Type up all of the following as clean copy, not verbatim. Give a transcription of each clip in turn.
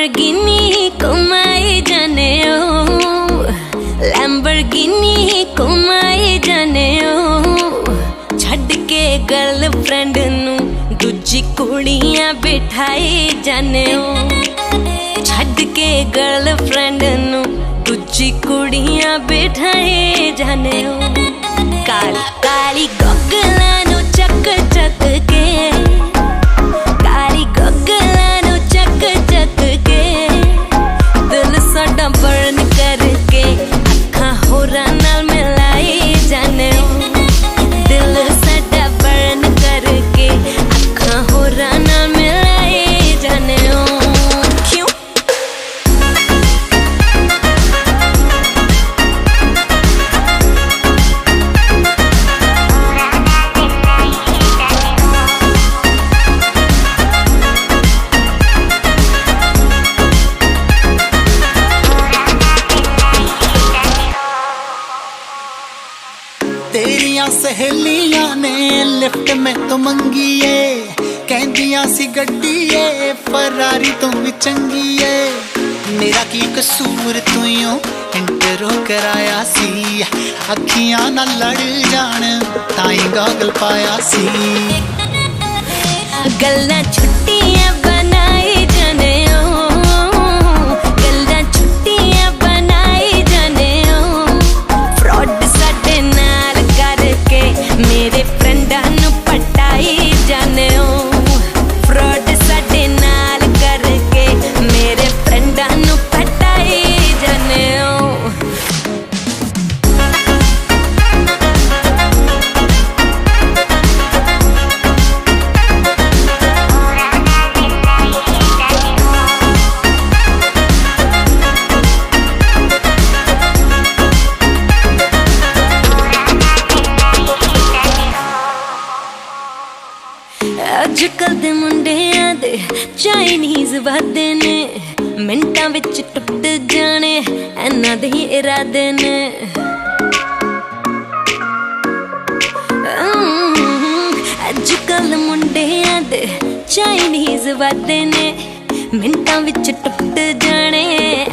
Lamborghini घुमाए जाने ओ, Lamborghini घुमाए जाने ओ। छड्ड के गर्लफ्रेंड नू दूजी कुड़ियां बिठाए जाने ओ, छड्ड के गर्लफ्रेंड नू दूजी कुड़ियां बिठाए जाने ओ। काली काली गोगलां नू चक चक के, काली गोगलां नू चक चक के, दिल साडा बर्न करके अखां होरां नाल मिलाए जाने ओ, दिल साडा बर्न करके अखां होरां नाल मिलाए जाने ओ। क्यों तेरियां सहेलियां ने लिफ्ट में तो मंगी है, कहंदियां सी गड्डी है फरारी तो भी चंगी है। मेरा की कसूर तुइयों इंटरो कराया सी, अखियां ना लड़ जान ताई गॉगल पाया सी। गल्लां छुट्टियां बनाए जाने ओ, गल्लां छुट्टियां बनाए जाने ओ। फ्रॉड साडे नाल करके मेरे फ्रेंडां नू पटाई जाने ओ, फ्रॉड साडे नाल करके मेरे फ्रेंडां नू पटाई जाने ओ। अजकल दे मुंडियां दे चाइनीज वादे ने, मिंटां विच टुट जाने इन्हां दे इरादे ने। अजकल मुंडियां दे चाइनीज वादे ने, मिंटां विच टुट जाने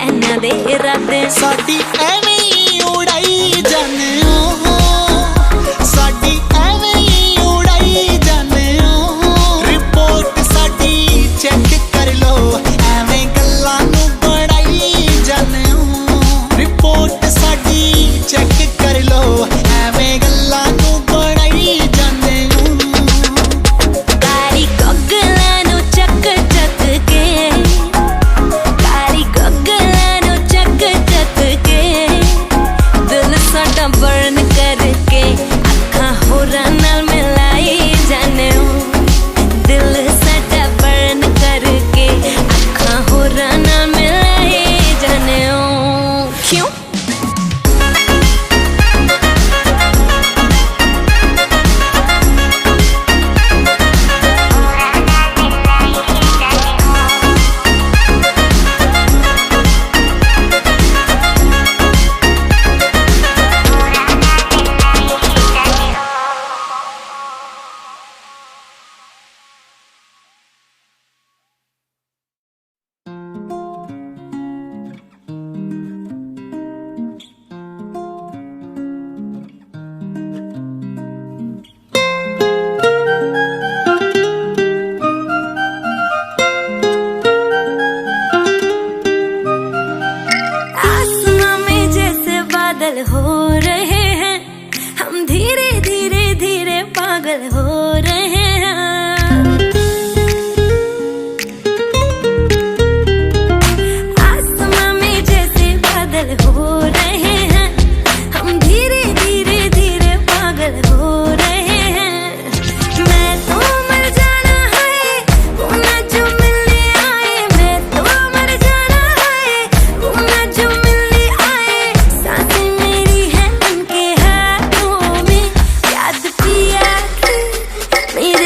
इन्हां दे इरादे। साडी एवें ही उड़ाई जाने ओ, साडी एवें ही उड़ाई जाने ओ। रिपोर्ट साडी चेक कर लो, एवें गल्लां नू बढ़ाई जाने ओ। रिपोर्ट साडी चेक कर लो, एवें गल्लां नू बढ़ाई जाने ओ। काली गोगलां नू चक चक के, काली गोगलां नू चक चक के, दिल साडा बर्न करके अखां होरां नाल मिलाए जाने ओ, दिल साडा बर्न करके अखां होरां नाल मिलाए जाने ओ। क्यों आसमां में जैसे बादल हो रहे हैं, हम धीरे धीरे धीरे पागल हो रहे हैं। आसमां में जैसे बादल हो रहे हैं, हम धीरे धीरे धीरे पागल हो रहे हैं। मैं तो मर जाना है वो ना जो मिलने आए, मैं तो मर जाना है वो ना जो मिलने आए। सांसें मेरी है उनके हाथों में, याद पिया की मेरे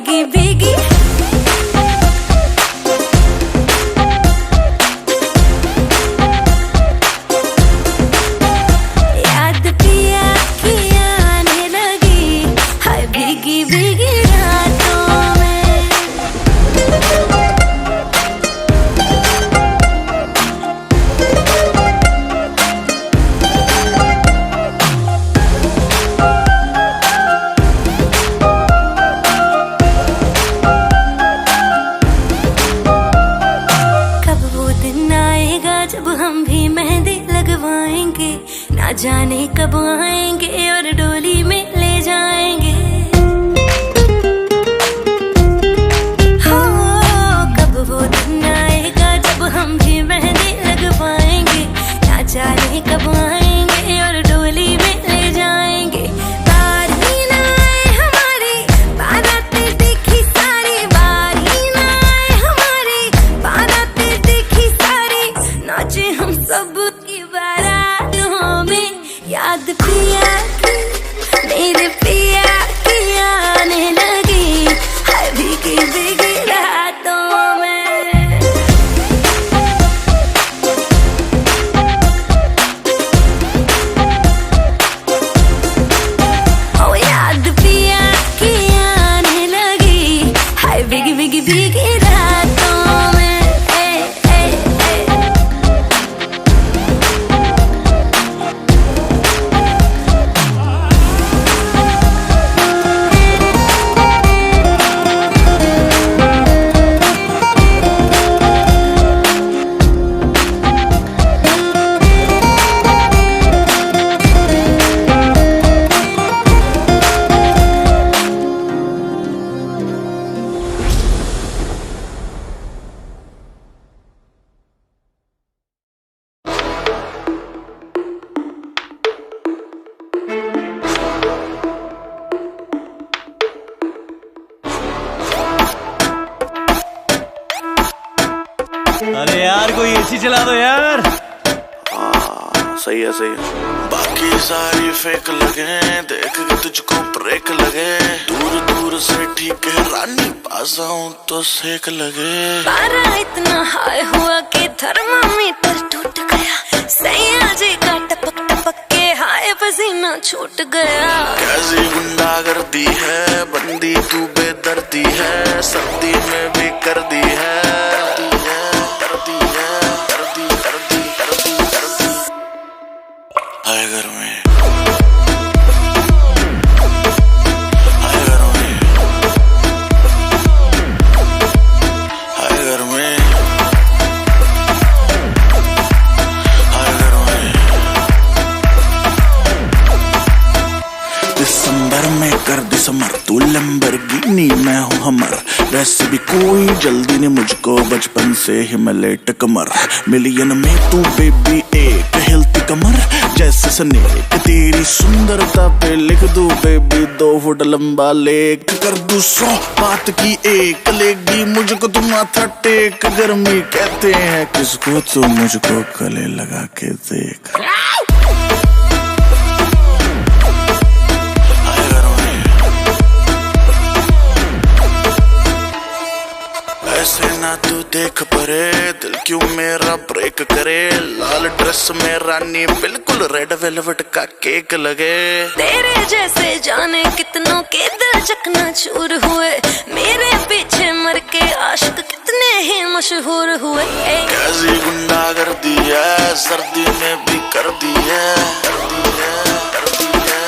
भीगी भीगी याद पिया की आने लगी, हाय भीगी भीगी रातों में। जब हम भी मेहंदी लगवाएंगे, ना जाने कब आएंगे और डोली में ले जाएंगे। हो कब वो दिन आएगा जब हम भी मेहंदी लगवाएंगे, ना जाने कब आएंगे और डोली में ले जाएंगे। बारी ना आए हमारी बारातें देखी सारी, बारी ना आए हमारी बारातें देखी सारी, नाचे हम सब की बारातों में। याद पिया की मेरे पिया की आने लगी, हाय भीगी भीगी रातों में। ओ याद पिया की आने लगी, हाय भीगी भीगी भीगी रातों में। अरे यार कोई एसी चला दो यार। सही है सही है। बाकी सारी फेक लगे, देख के तुझको ब्रेक लगे, दूर दूर से ठीक है रानी, पास आऊं तो सेक लगे। पारा इतना हाई हुआ कि थर्मामीटर टूट गया, सैया जी का टपक टपक के हाय पसीना छूट गया। कैसी गुंडागर्दी है, बंदी तू बेदर्दी है, सर्दी में भी कर दी है। हाय घर में हाय घर में हाय घर में हाय घर में। दिसंबर में कर दिसंबर, तू लैम्बोर्गिनी मैं हूँ हमर, वैसे भी कोई जल्दी नहीं मुझको, बचपन से ही मैं लेट कमर। मिलियन में तू बेबी एक हिलती कमर जैसे स्नेक, तेरी सुंदरता पे लिख दूं बेबी 2 फुट लंबा लेख। कर दूं 100 बात की एक, लेगी मुझको तुम माथा टेक। गर्मी कहते हैं किसको, तू मुझको गले लगा के देख। ऐसे ना तू देख परे, दिल क्यों मेरा ब्रेक करे। लाल ड्रेस में रानी बिल्कुल रेड वेलवेट का केक लगे। तेरे जैसे जाने कितनों के दिल चकनाचूर हुए, मेरे पीछे मर के आशिक कितने ही मशहूर हुए। कैसी गुंडागर्दी है, सर्दी में भी कर दी है, कर दी है, कर दी है।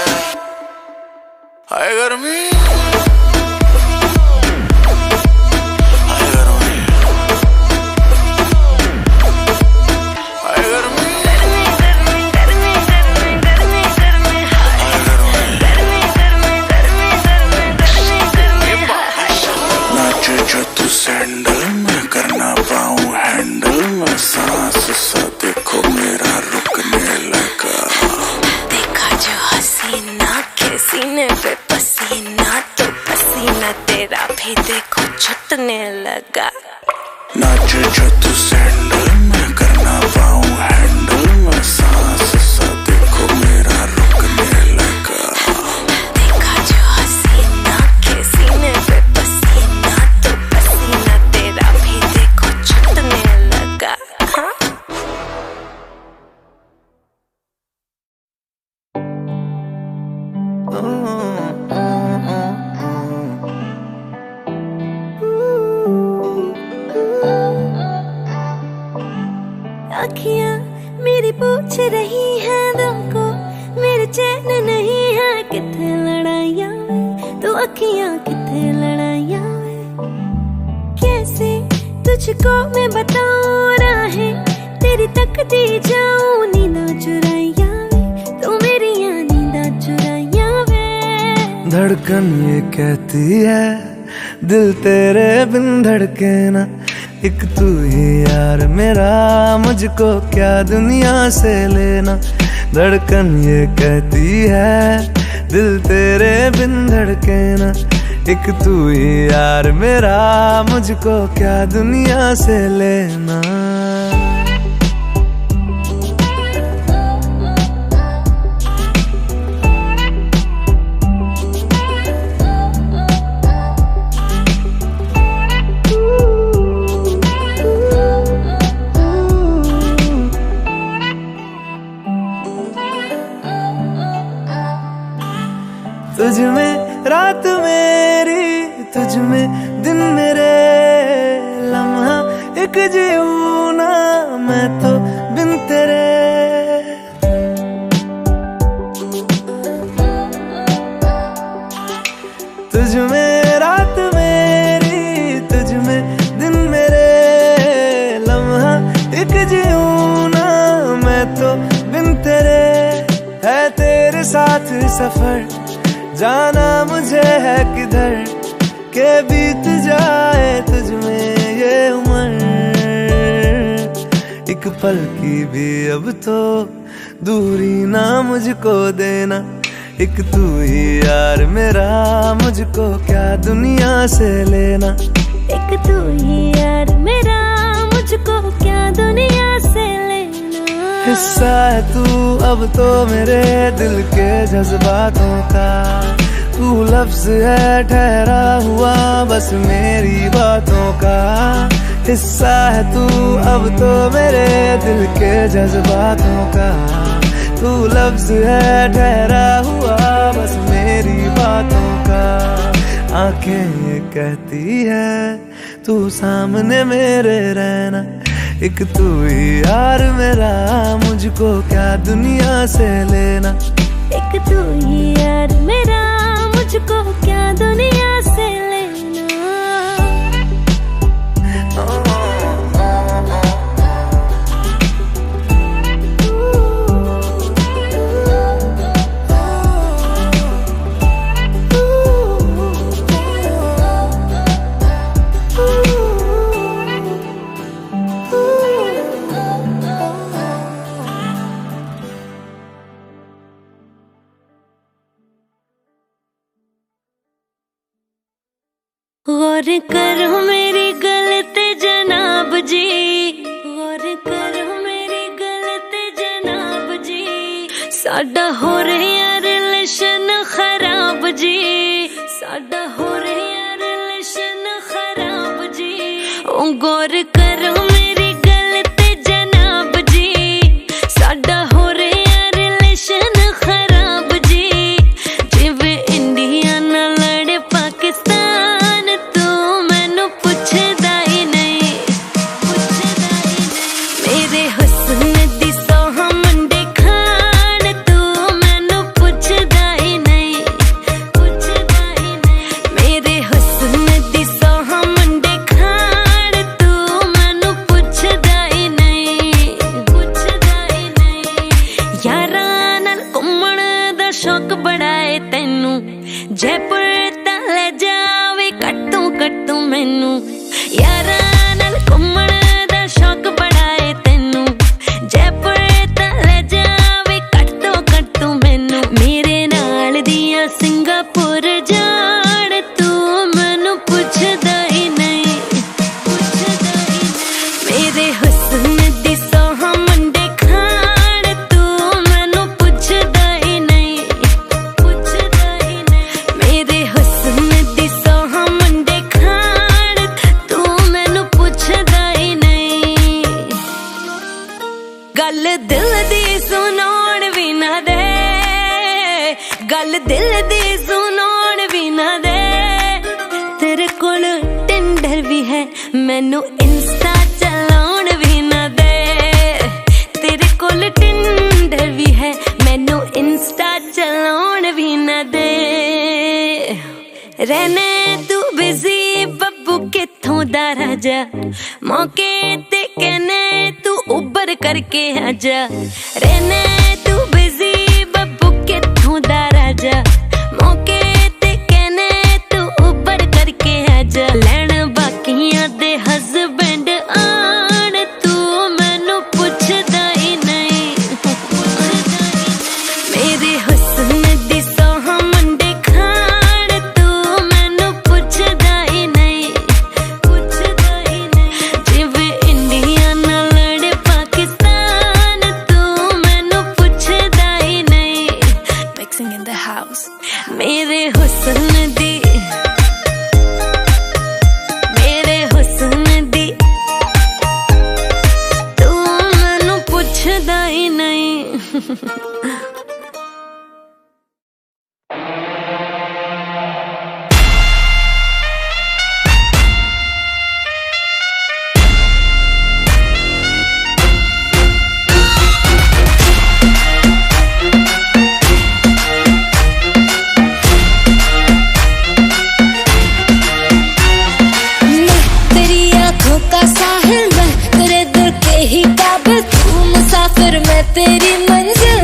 हाय गर्मी सैंडल में करना पाऊं हैंडल में, सांस सा देखो मेरा रुकने लगा। देखा जो हसीना के सीने पे पसीना, तो पसीना तेरा भी देखो छूटने लगा। नाच जो तू सैंडल में करना पाऊं हैंडल में, सांस सा देखो मेरा रुकने लगा। देखा जो हसीना के सीने पे पसीना, तू अखियां किथे लड़ाइया वे, कैसे तुझको मैं बताऊं राहें तेरी तकती जाऊं, नींदा चुराइया वे तू मेरी नींदा चुराइया वे। धड़कन ये कहती है दिल तेरे बिन धड़के ना, एक तू ही यार मेरा, मुझको क्या दुनिया से लेना। धड़कन ये कहती है दिल तेरे बिन धड़के ना, एक तू ही यार मेरा, मुझको क्या दुनिया से लेना। तुझ में रात मेरी, तुझ में दिन मेरे, लम्हा एक जीऊं ना मैं तो बिन तेरे। तुझ में रात मेरी, तुझ में दिन मेरे, लम्हा एक जीऊं ना मैं तो बिन तेरे। है तेरे साथ सफर जाना मुझे है किधर, के बीत जाए तुझ में ये उम्र। एक पल की भी अब तो दूरी ना मुझको देना, एक तू ही यार मेरा, मुझको क्या दुनिया से लेना। एक तू ही यार मेरा, मुझको क्या दुनिया से लेना। हिस्सा है तू अब तो मेरे दिल के जज्बातों का, तू लफ्ज है ठहरा हुआ बस मेरी बातों का। हिस्सा है तू अब तो मेरे दिल के जज्बातों का, तू लफ्ज है ठहरा हुआ बस मेरी बातों का। आंखें ये कहती है तू सामने मेरे रहना, एक तू ही यार मेरा, मुझको क्या दुनिया से लेना। एक तू ही यार मेरा, मुझको क्या दुनिया से लेना। गौर करो मेरी गलत जनाब जी, गौर करो मेरी गलत जनाब जी, साडा हो रहा रिलेशन खराब जी, साडा हो रहा रिलेशन खराब जी। ओ गौर करो मेरी गलत जनाब जी, साडा हो रहा रिलेशन खराब जी। जिवें इंडिया नाल लड़े पाकिस्तान, जयपुर तले जावे कट्टू कट्टू मैनू, यारां नाल घुम्मण दा शौक बड़ा है तैनू। जयपुर तले जावे कट्टू कट्टू मैनू, मेरे नाल दियां सिंगापुर जाण तू मैनू पुछदा ही नहीं, पुछदा ही नहीं। मेरे हुस्न दी सोह मुंडे खाण तू मैनू पुछदा ही नहीं, पुछदा ही नहीं। मेरे हुस्न दी सोह मुंडे खाण तू मैनू पुछदा ही नहीं। गल दिल दी सुनाउण भी ना दे, गल दिल दी सुनाउण भी ना दे। तेरे कोल टिंडर भी है मैनू इंस्टा चलाउण भी ना दे, तेरे कोल टिंडर भी है मैनू इंस्टा चलाउण भी ना दे। रहने तू बिजी बब्बू किथों दा राजा मौके ते कहने तू उबर करके आजा रहने तू बिजी बब्बू किथों दा राजा मौके ते कहने तू उबर करके आजा लैन बाकियां दे हस्बैंड आन तू मैनू पुछदा ही नहीं मेरे हुस्न दी सोह मुंडे खान तू मैनू पुछदा ही नहीं जिवें इंडिया नाल लड़े पाकिस्तान तू मैनू पुछदा ही नहीं मिक्सिंग इन द हाउस मेरे हुस्न दी तू मैनू पुछदा ही नहीं तेरी मंजिल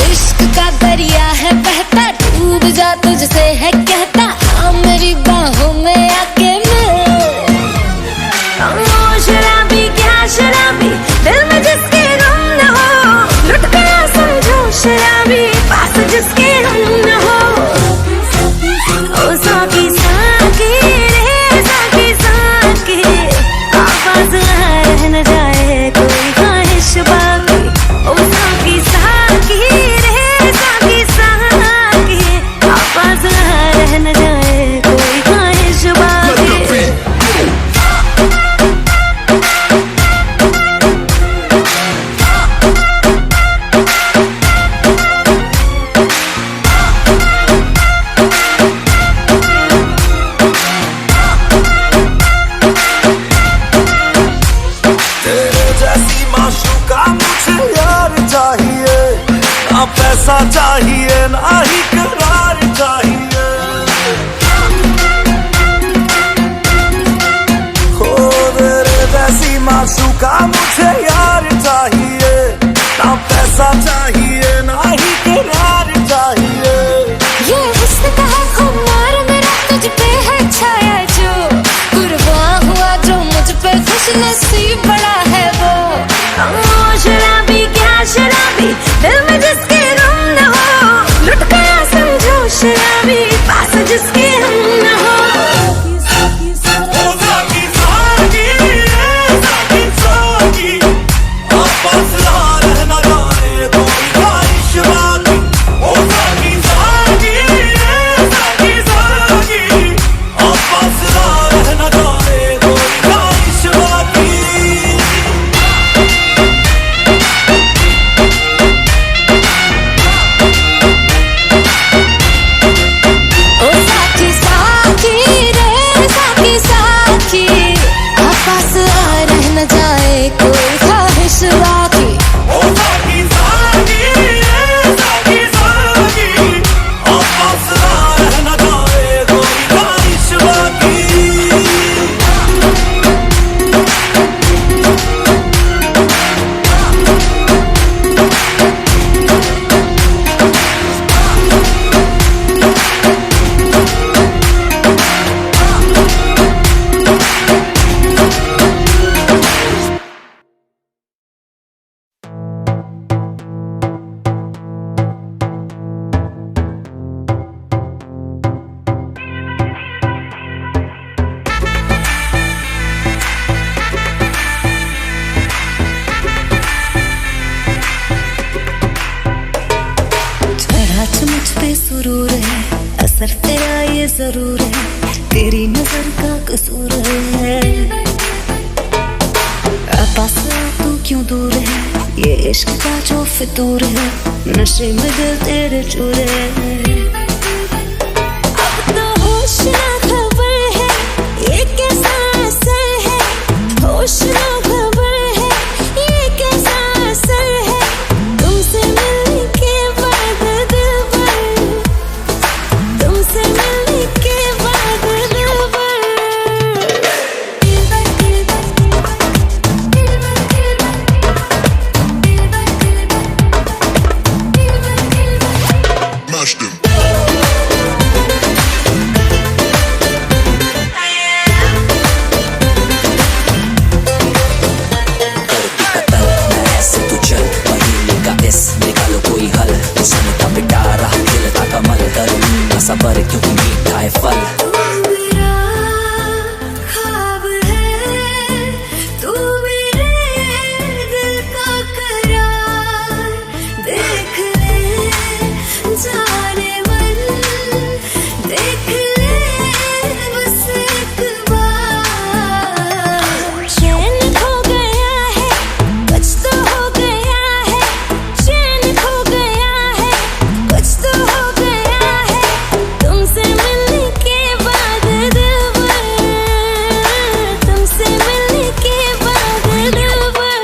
इश्क का दरिया है बहता डूब जा तुझसे है कहता हाँ मेरी बाहों में आके मिल शराबी क्या शराबी दिल में जिसके गम न हो लुट गया समझो शराबी पास जिसके हम न हो ओ साकी साकी रे साकी साकी आवाज रह न जाए कोई बाकी ओ साकी साकी रे साकी साकी आवाज रह न जाए कोई ख्वाहिश बाकी पैसा चाहिए ना ही करार चाहिए हो तेरे जैसी माशूका मुझे यार चाहिए ना पैसा चाहिए ना ही करार चाहिए ये हुस्न का है खुमार मेरा तुझ पे है छाया जो कुर्बान हुआ जो मुझ पे खुश नसीब बड़ा है वो शराबी क्या शराबी दिल में जिसके लुट गया समझो शराबी पास जिसके हम न हो सुरूर है असर तेरा ये जरूर है तेरी नजर का कसूर है पास तू क्यों दूर है ये इश्क का जो फितूर है नशे में दिल तेरे चूर है अब तो होश ना खबर है ये कैसा असर है होश ना खबर है ये कैसा असर है तुमसे मिलने के बाद दिल भर तुमसे सबर क्यों मीठा है फल। तू मेरा ख्वाब है, तू मेरे दिल का करार, देख ले जाने मन, देख ले बस एक बार। चैन खो गया है, कुछ तो हो गया है, चैन खो गया है, कुछ तो हो गया है, तुमसे मिलने के बाद दिलबर, तुमसे मिलने के बाद दिलबर।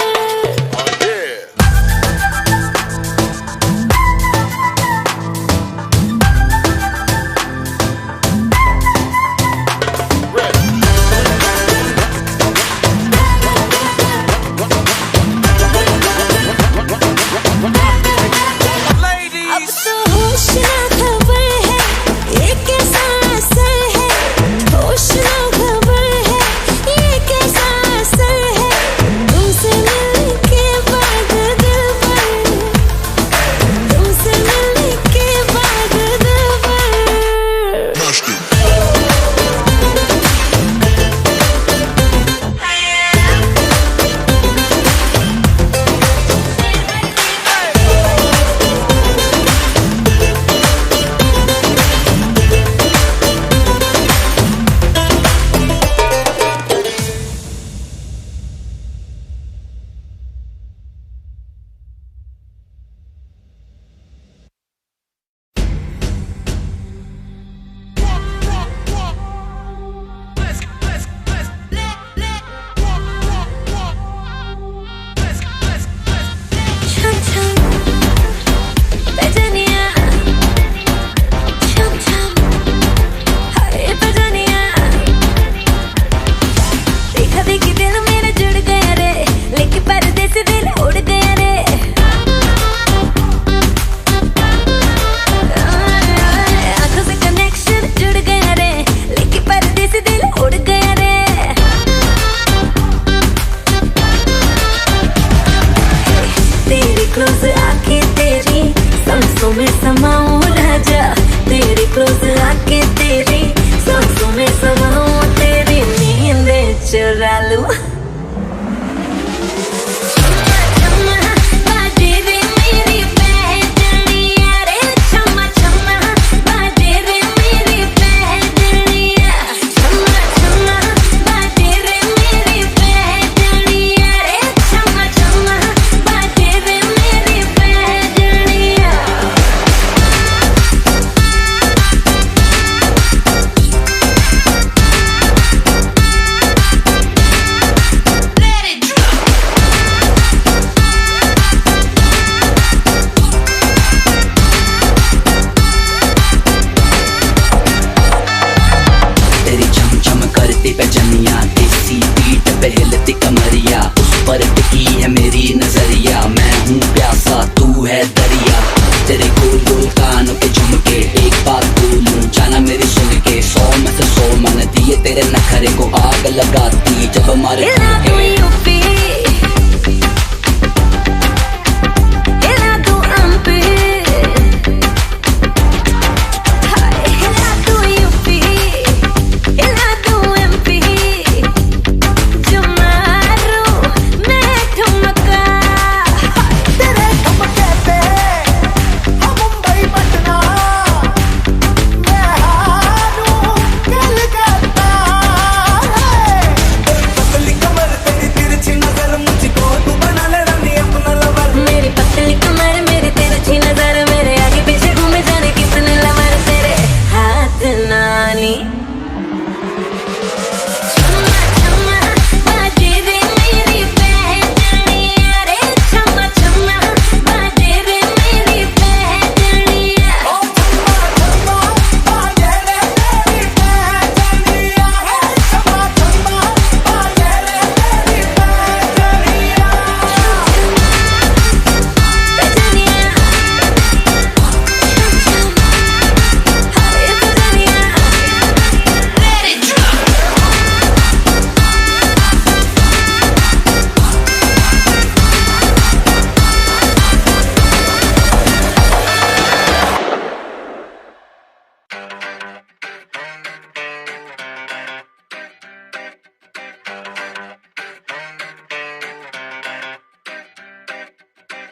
अब तो होश ना खबर है, ये कैसा असर है, होश ना खबर है, ये कैसा असर है, तुमसे मिलने के बाद दिलबर, तुमसे मिलने के बाद दिलबर। छम छम बजनिया, छम छम हरे बजनिया, देखा देखी दिल मेरा जुड़ गया रे, लेके पर्दे से दिल उड़ गया रे। आंखों से कनेक्शन जुड़ गया रे, लेके पर्दे से दिल उड़ गया रे। तेरी क्लोज आके तेरी सांसों में समाऊं राजा, तेरी क्लोज आके तेरी सांसों में समाऊं, तेरी नींद चुरा लूं। छम्मा छम्मा बाजे रे मेरी पैजनिया रे, छम्मा छम्मा बाजे रे मेरी पैजनिया, छम्मा छम्मा बाजे रे मेरी पैजनिया रे, छम्मा छम्मा बाजे रे मेरी पैजनिया।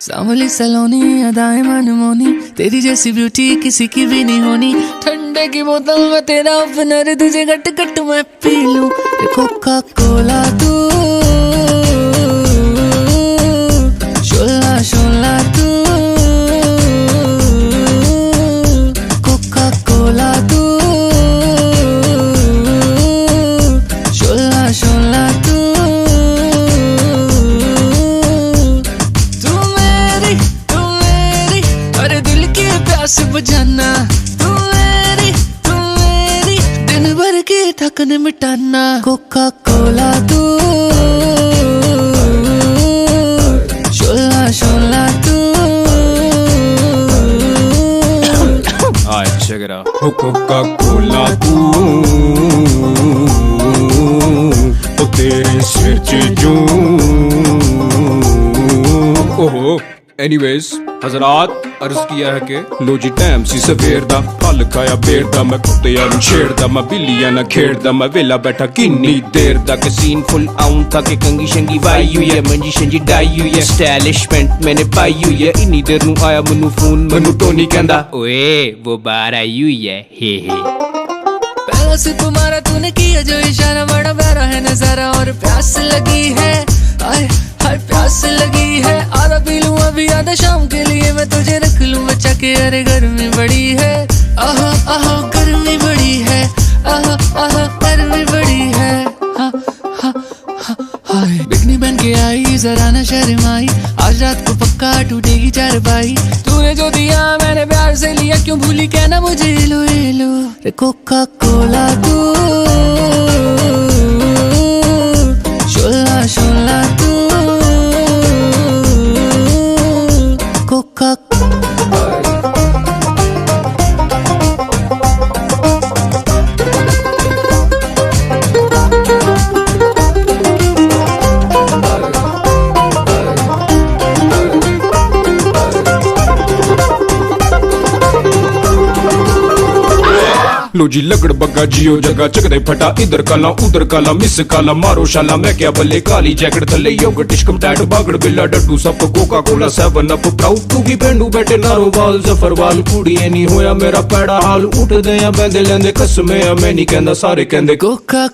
सांवली सलोनी अदाएं मनमोनी, तेरी जैसी ब्यूटी किसी की भी नहीं होनी। ठंडे की बोतल में तेरा ओपनर, तुझे गट गट मैं पी लूं। कोका कोला तू, शोला शोला तू, कोका कोला तू, शोला शोला तू। प्यास बुझाना, तू मेरी दिन भर की थकन मिटाना। कोका कोला तू, शोला शोला तू। Alright, check it out. Coca Cola तू, ओ तेरे सिर च जूं। ओहो, एनीवेज हजरात अर्ज किया है कि लो जी टाइम सी सवेर दा, फल खाया बेर दा, मैं कुत्तियां नूं छेड़दा, मैं बिल्लियां नाल खेड़दा, मैं वेला बैठा किन्नी देर दा। के सीन फुल आउं था कि कंगी शंगी वाई हुई है, मंजी शंजी डाई हुई है, स्टाइलिश पैंट मैंने पाई हुई है। इन्नी देर नूं आया मैनू फोन, मैनू टोनी कहंदा ओए वो बाहर आई हुई है, हे हे। पहला से तुम्हारा तूने किया जो इशारा, बड़ा प्यारा है नजारा और प्यास लगी है। आए हाय प्यास लगी है, आधा पी लूं अभी आधा शाम के लिए मैं तुझे रख लूं बचा के। अरे गर्मी बड़ी है, आहा आहा गर्मी बड़ी है, आहा आहा गर्मी बड़ी है। हा हा हा हाय बिकनी बन के आई जरा ना शर्माई, आज रात को पक्का टूटेगी चारपाई। तूने जो दिया मैंने प्यार से लिया, क्यों भूली कहना मुझे लो लो। कोका कोला तू, शोला शोला तू, कोका लो जी लगड़ बग्गा जियो जगह चकदे फटा, इधर काला उधर काला मिस काला मारो शाला। मैं क्या बल्ले काली जैकेट थले योगर्ट टिश्कम टैट बागड़ बिल्ला डड्डू सब Coca Cola 7 up proud to be पेंडू बैठे नारो वाल जफरवाल। कुड़िए नहीं होया मेरा पैड़ा हाल, उठदे आ बैंदे लेंदे कसमे आ, मैं नहीं कहंदा सारे कहंदे कोका।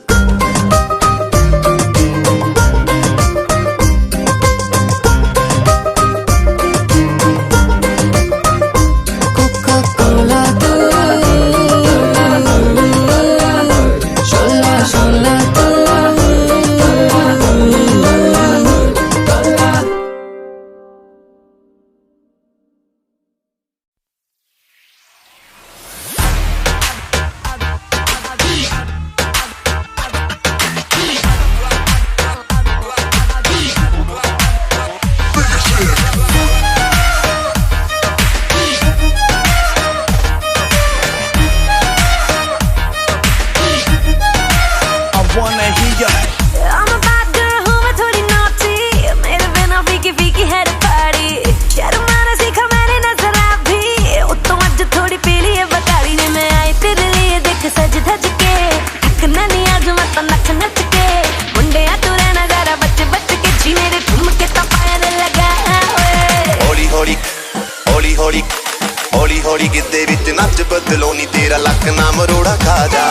हौली हौली गिद्दे विच नच बदलो नी तेरा लक ना मरोड़ा खा जा।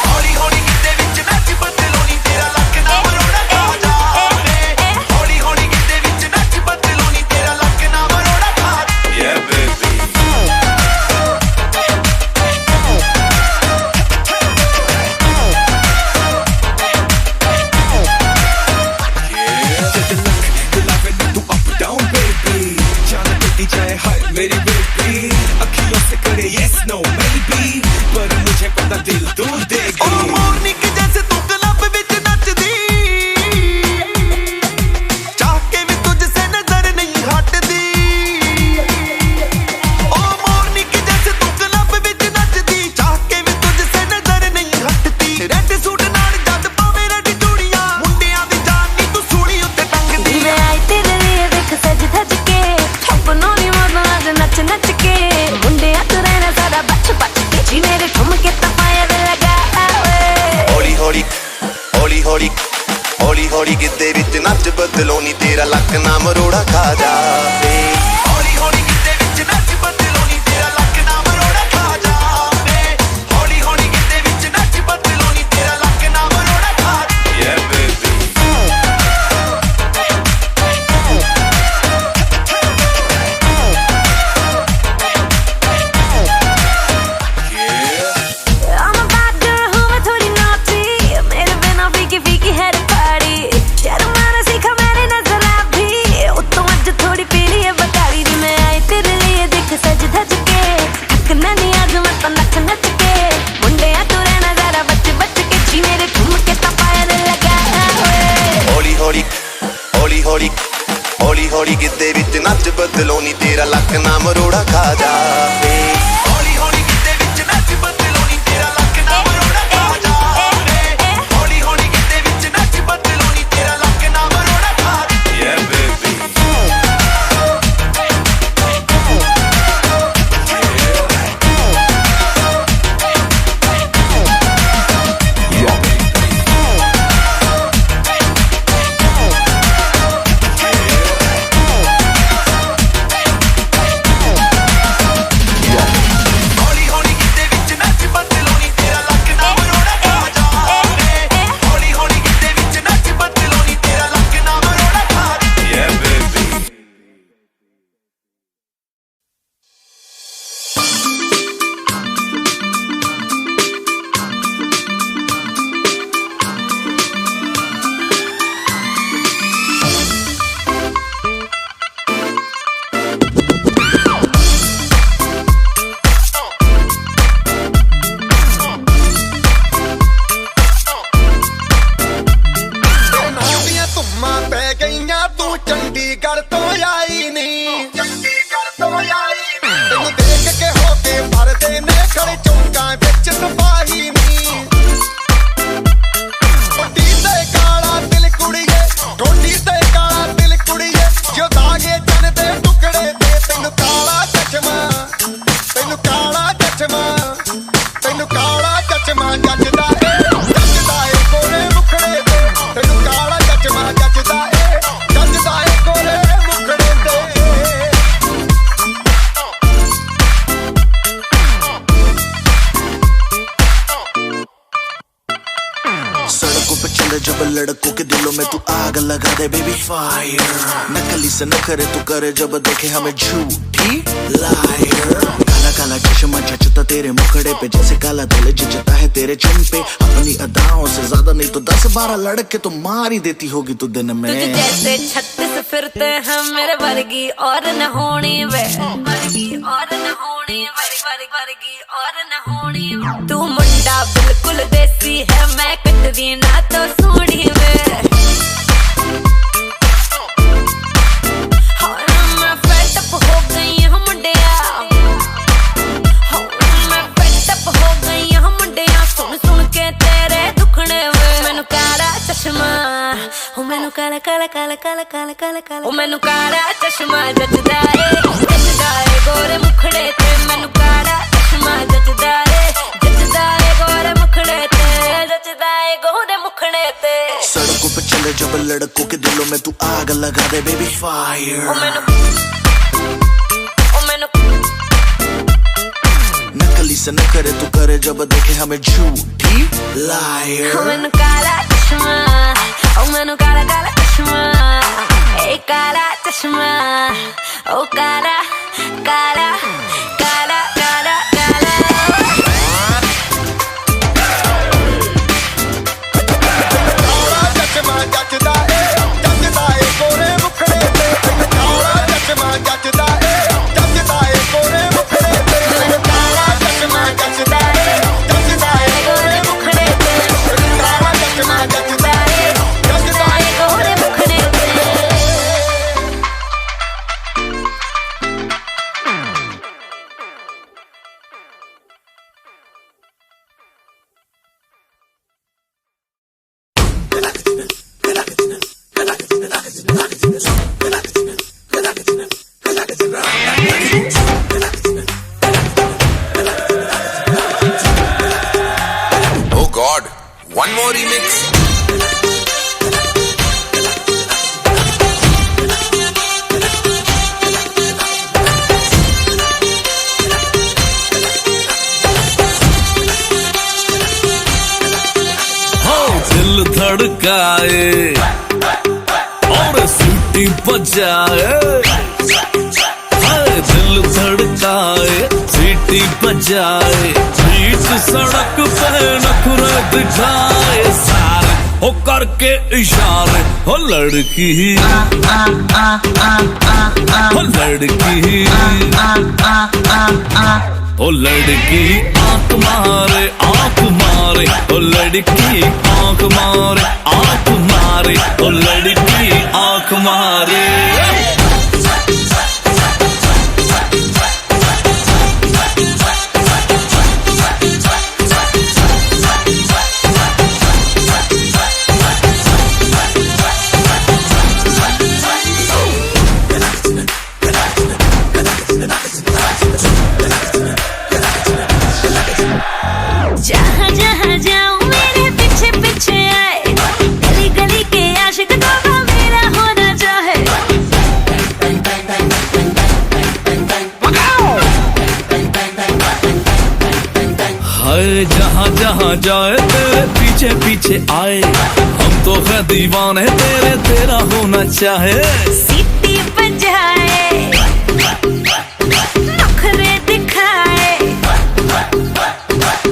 हौली हौली गिद्दे विच नच बदलो नी तेरा लक ना मरोड़ा खा जा। हौली हौली गिद्दे विच नच बदलो नी तेरा लक ना मरोड़ा खा जा। Yeah baby मेरी बेबी अखियों से करे yes no maybe, पर मुझे पता दिल तू देगी। ओ मॉर्निंग जैसे तू क्लब विच नचदी, चाह के भी तुझसे नजर नहीं हटदी। ओ मॉर्निंग जैसे तू क्लब विच नचदी, चाह के भी तुझसे नजर नहीं हटदी। रेड सूट नाल जद पावे रेड चूड़ियां, मुंडियां दी जान नी तू सूली उत्ते टंगदी। मैं आई तेरे लिए देख सज धज के, अपनों नी नच नच के, मुंडे तू रहना सारा बच बच के, जी मेरे ठुमके तपायर लगा। हौली हौली हौली हौली हौली हौली गिद्दे विच नच बदलो नी तेरा लक ना मरोड़ा खा जावे हौली हौली गिद्दे विच नच बदलो नी तेरा लक ना मरोड़ा खा जावे हौली हौली गिद्दे विच नच बदलो नी तेरा लक ना मरोड़ा खा yeah baby I'm a bad girl who मैं थोड़ी naughty मेरे बिना फीकी फीकी है पार्टी यार मारा सीखा मैंने नजर भी उतो अज थोड़ी पीली है बताड़ी दी मैं आई तेरे लिए देख सज धज के थकना नहीं आज मैं तो नच नच के मुंडे तू रहना जरा बच बच के जी मेरे ठुमके ता पायल लगा हौली हौली हौली हौली हौली हौली गिद्दे विच नच बदलो नी तेरा लक ना मरोड़ा खा जावे हौली हौली गिद्दे विच नच बदलो नी तेरा लक ना मरोड़ा खा जावे हौली हौली गिद्दे विच नच बदलो नी तेरा लक ना मरोड़ा खा yeah baby हौली हौली गिद्दे विच नच बदलो नी तेरा लक ना मरोड़ा खा जावे हौली हौली गिद्दे विच नच बदलो नी तेरा लक ना मरोड़ा खा yeah baby ਦੀਆਂ ਧੁੰਮਾਂ ਪੈ ਗਈਆਂ ਤੂੰ ਚੰਡੀਗੜ੍ਹ ਤੋਂ ਆਈ ਨੀ ਚੰਡੀਗੜ੍ਹ ਤੋਂ ਆਈ ਨੀ ਤੈਨੂੰ ਦੇਖ ਕੇ ਹੋ ਕੇ ਮਰਦੇ ਨੇ ਖੜੇ ਚੌਂਕਾਂ ਵਿੱਚ ਤਬਾਹੀ ਨੀ ਟੋਡੀ ਤੇ ਕਾਲਾ ਦਿਲ ਕੁੜੀਏ ਟੋਡੀ ਤੇ ਕਾਲਾ ਦਿਲ ਕੁੜੀਏ ਜੋ ਦਾਗੇ ਚੰਨ ਦੇ ਟੁਕੜੇ ਤੇ ਤੈਨੂੰ ਕਾਲਾ ਚਸ਼ਮਾ ਤੈਨੂੰ ਕਾਲਾ ਚਸ਼ਮਾ ਤੈਨੂੰ ਕਾਲਾ ਚਸ਼ਮਾ ਜੱਜਦਾ ਏ ਗੋਰੇ ਮੁਖੜੇ ਤੇ ਤੈਨੂੰ ਕਾਲਾ ਚਸ਼ਮਾ ਜੱਜਦਾ ਏ ਗੋਰੇ ਮੁਖੜੇ ਤੇ सड़कों पे चले जब लड़कों के दिलों में तू आग लगा दे बेबी फायर नकली से नखरे तू करे जब देखे हमें झूठी लायर काला काला चश्मा जचता तेरे मुखड़े पे जैसे काला दिल जचता है तेरे चिन पे अपनी अदाओं से ज्यादा नहीं तो 10-12 लड़के तो मार ही देती होगी तू दिन में तुझे जैसे 36 फिरते हैं मेरे वर्गी और न होनी वे वर्गी और न होनी वर्गी और न होनी तू मुंडा बिल्कुल देसी है मैं कटरी ना तो सोनी वे मैं fed up हो गई हूँ मुंडिया मैं fed up हो गई हूँ मुंडिया सुन सुन के तेरे दुखने वे मैनू काला चश्मा ओ मैनू काला काला काला काला काला काला काला ओ मैनू काला चश्मा जचदा ए गोरे मुखड़े ते मैनू काला चश्मा जचदा ए गोरे मुखड़े ते जचदा ए गोरे मुखड़े ते सड़कों पे चले जब लड़कों के दिलों में तू आग लगा दे बेबी फायर ओ मैनू नकली से नखरे तू करे जब देखे हमें झूठी लायर ओ मैनू काला चश्मा ओ मैनू काला काला चश्मा ए काला चश्मा ओ काला काला काला काला काला ਕਾਲਾ ਚਸ਼ਮਾ ਜੱਜਦਾ ਏ ਗੋਰੇ ਮੁਖੜੇ ਤੇ ਤੈਨੂੰ ਕਾਲਾ ਚਸ਼ਮਾ ਜੱਜਦਾ ਏ ਗੋਰੇ ਮੁਖੜੇ ਤੇ ਤੈਨੂੰ ਕਾਲਾ ਚਸ਼ਮਾ ਜੱਜਦਾ ਏ गोरे मुखड़े ते ਕਾਲਾ ਚਸ਼ਮਾ ਜੱਜਦਾ ਏ गोरे मुखड़े ते Oh God, one more remix. धड़काए और सीटी बजाए, दिल धड़काए सीटी बजाए, बीच सड़क पे नखरे दिखाए सारे हो करके इशारे। हो लड़की हो लड़की ओ लड़की आंख मारे आंख मारे, ओ लड़की आंख मारे आंख मारे, ओ लड़की आंख मारे। जहाँ जहाँ जाऊँ मेरे पीछे पीछे आए, गली गली के आशिक तो मेरा होना चाहे। हाय जहाँ जहाँ जाए तेरे पीछे पीछे आए, हम तो है दीवाने तेरे, तेरा होना चाहे। सीटी बजाए नखरे दिखाए,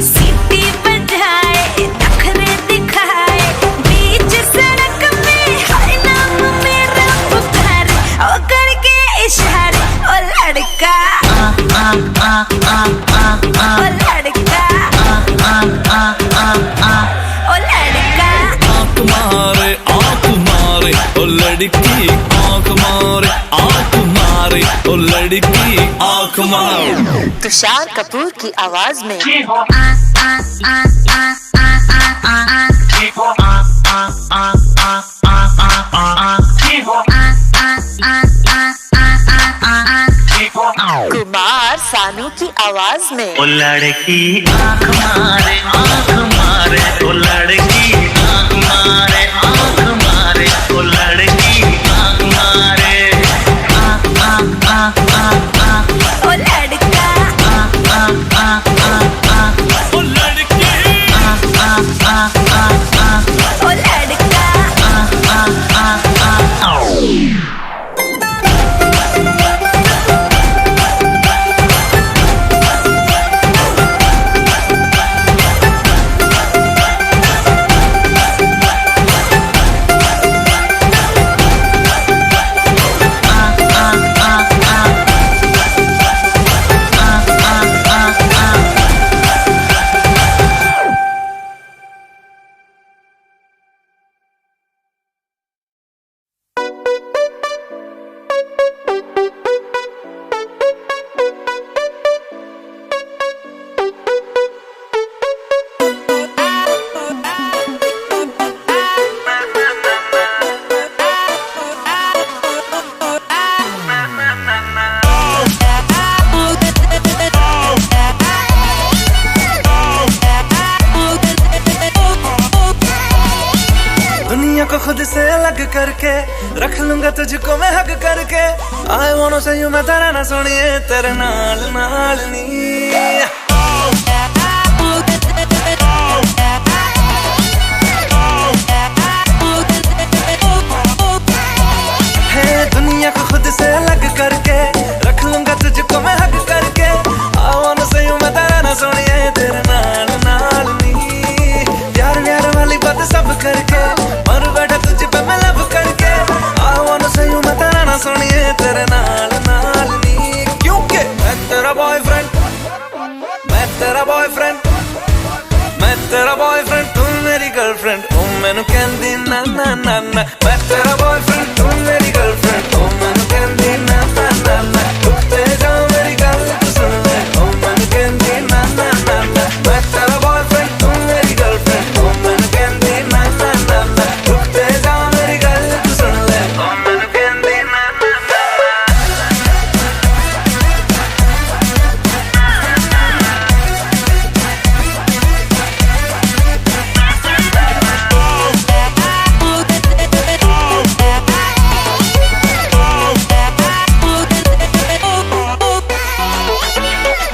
सीटी बजाए नखरे दिखाए, बीच सड़क में हर नाम मेरा पुकारे, ओ करके इशारे। ओ लड़का ओ लड़का ओ लड़का आंख मारे आंख मारे, ओ लड़की आंख मारे आंख मारे, ओ लड़की आंख मारे। तुषार कपूर की आवाज में कुमार सानू की आवाज में ओ लड़की आंख मारे आंख मारे, ओ लड़की आंख मारे आंख मारे, ओ लड़की आंख मारे। ओ लड़का ओ लड़की ओ लड़का दुनिया को खुद से अलग करके रख लूंगा तुझको मैं हक करके। I wanna say you मैं तेरा ना सुनिए तेरे नाल नाल नी। दुनिया को खुद से अलग करके रख लूंगा तुझको मैं हक करके। I wanna say you मैं तेरा ना सुनिए तेरे नाल नाल नी। प्यार प्यार वाली बात सब करके मर बैठा तुझ पे मैं लब करके। I wanna say you मैं तेरा ना सुनिए तेरे नाल नाल नी। क्योंकि मैं तेरा बॉयफ्रेंड, मैं तेरा बॉयफ्रेंड, मैं तेरा बॉयफ्रेंड, तू मेरी गर्लफ्रेंड। ओ मैनू कहंदी ना ना ना ना, मैं तेरा बॉयफ्रेंड, तू मेरी गर्लफ्रेंड। ओ मैनू कहंदी ना ना ना ना, रुकते जाओ मेरी गल तू सुन ले। ओ मैनू कहंदी ना ना ना ना, मैं तेरा बॉयफ्रेंड, तू मेरी गर्लफ्रेंड। ओ मैनू कहंदी ना ना ना ना, रुकते जाओ मेरी गल तू सुन ले। ओ मैनू कहंदी ना ना ना।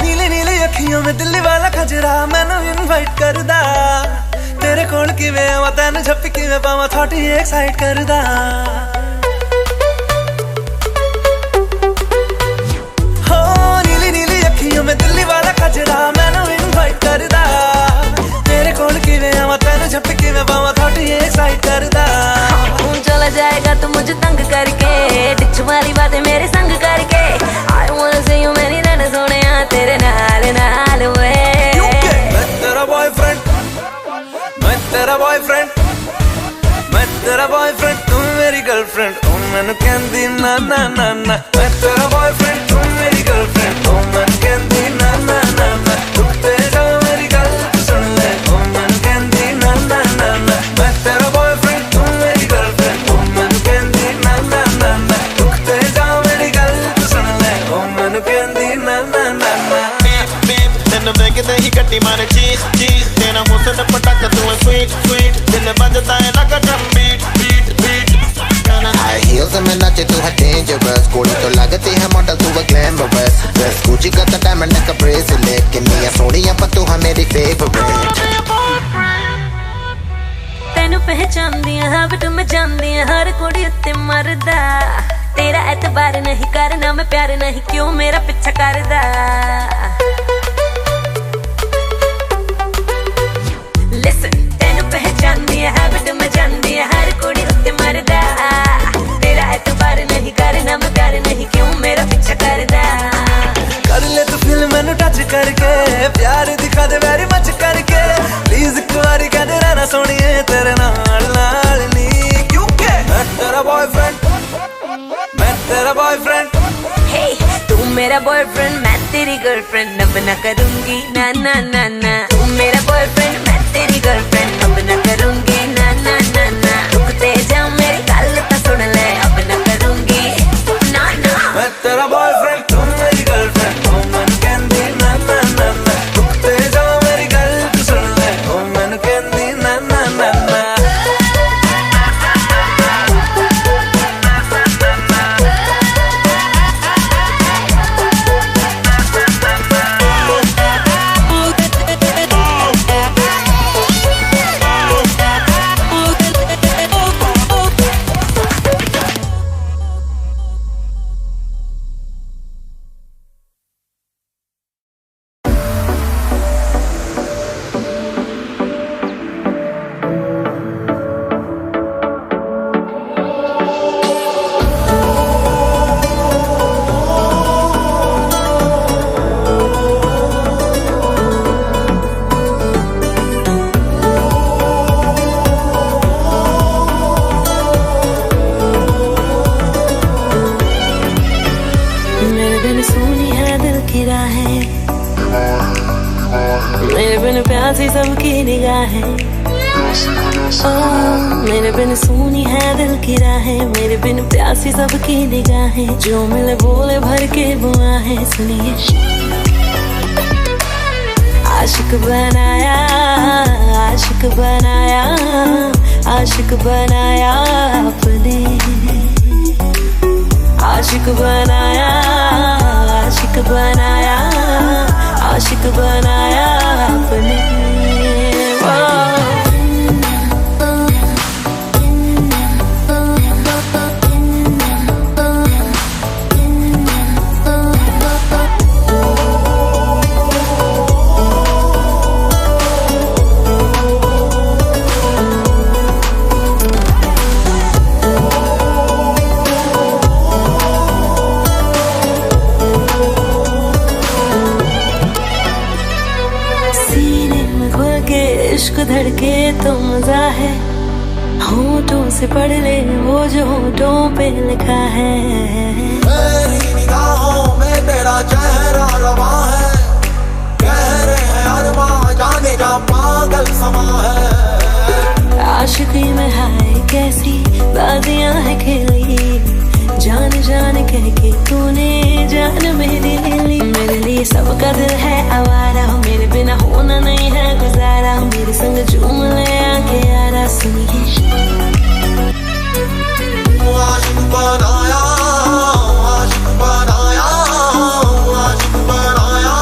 नीले नीले अखियों में दिल वाला खजरा मैनू इनवाइट करदा। तेरे कोल किवें आवां तैनूं झप्पी किवें पावां थोड़ी एक्साइट करदा हो नीली नीली अखियों में दिल्ली वाला कजरा मैनूं इनवाइट करदा तेरे कोल किवें आवां तैनूं झप्पी किवें पावां थोड़ी एक्साइट करदा चला जाएगा तू मुझे तंग करके डिच वाली बातें मेरे संग करके I wanna see you many run सोने तेरे नाल नाल वे मैं तेरा बॉयफ्रेंड मैं तेरा बॉयफ्रेंड तू मेरी गर्लफ्रेंड ओ मैनू कहंदी ना ना ना ना मैं तेरा बॉयफ्रेंड तू मेरी गर्लफ्रेंड ओ मैनू कहंदी ना ना ना ना रुकते जा मेरी गल सुन ले ओ मैनू कहंदी ना ना ना ना मैं तेरा बॉयफ्रेंड तू मेरी गर्लफ्रेंड ओ मैनू कहंदी ना ना ना ना रुकते जा मेरी गल सुन ले ओ मैनू कहंदी ना ना ना ना ਤੈਨੂੰ ਵੇਖਦੇ ਹੀ ਗੱਡੀ ਮਾਰੇ ਚੀਸ ਚੀਸ ਤੇਰਾ ਮੂੰਹ ਤੇ ਪਟਾਕਾ ਤੂੰ ਹੈ sweet sweet ਦਿਲ ਵੱਜਦਾ ਹੈ ਲੱਗਾ drum beat beat beat High heels में नाचे तू है dangerous कोड़ी तो लगती है मॉडल तू है glamorous Dress Gucci का तो diamond का bracelet कि मियां सोनिया पर तू है मेरी favorite ਤੈਨੂੰ ਪਹਿਚਾਨਦੀਆਂ ਹਾਂ ਬਟ ਮੈਂ ਜਾਣਦੀਆਂ ਹਰ ਕੁੜੀ ਉੱਤੇ ਮਰਦਾ ਤੇਰਾ ਐਤਬਾਰ ਨਹੀਂ ਕਰਨਾ ਮੈਂ ਪਿਆਰ ਨਹੀਂ ਕਿਉਂ ਮੇਰਾ ਪਿੱਛਾ ਕਰਦਾ Listen ਤੈਨੂੰ ਪਹਿਚਾਨਦੀਆਂ ਹਾਂ ਬਟ ਮੈਂ ਜਾਣਦੀਆਂ ਹਰ ਕੁੜੀ ਉੱਤੇ ਮਰਦਾ ਤੇਰਾ ਐਤਬਾਰ ਨਹੀਂ ਕਰਨਾ ਮੈਂ ਪਿਆਰ ਨਹੀਂ ਕਿਉਂ ਮੇਰਾ ਪਿੱਛਾ ਕਰਦਾ कर ले तू फील मैनू टच करके प्यार दिखा दे वेरी मच करके प्लीज एक बारी कह दे रहना सोनिए तेरे नाल नाल नी क्योंकि मैं तेरा बॉयफ्रेंड Hey तू मेरा बॉयफ्रेंड मैं तेरी गर्लफ्रेंड अब ना करूंगी ना ना ना ना तू मेरा बॉयफ्रेंड मैं तेरी गर्लफ्रेंड अब ना करूंगी ना ना ना ना रुकते जा मेरी गल तो सुन ले अब ना करूंगी ना ना मैं तेरा बॉयफ्रेंड तू मेरी गर्लफ्रेंड ओ मैनू कहंदी ना ना ना ना रुकते जा मेरी गल तू सुन ले ओ मैनू कहंदी ना ना ना ना मेरे बिन प्यासी सबकी निगाहें मेरे बिन सुनी है दिल की राहें मेरे बिन प्यासी सबकी निगाहें जो मिले बोले भर के बुआहें सुनिए आशिक बनाया आशिक बनाया आशिक बनाया अपने आशिक बनाया आशिक बनाया आशिक बनाया अपने इश्क धड़के तो मजा है होठों से पढ़ ले वो जो होठों पे लिखा है मेरी निगाहों में तेरा चेहरा रवा है कह रहे हैं अरमां जाने का पागल समा है आशिकी में हाय कैसी बाजियां है खेली जान जान कह के तूने जान मेरी ली मेरे लिए सबका दिल है आवारा मेरे बिना होना नहीं है गुजारा मेरे संग झूम ले आके यारा सुनिए आशिक बनाया आशिक बनाया आशिक बनाया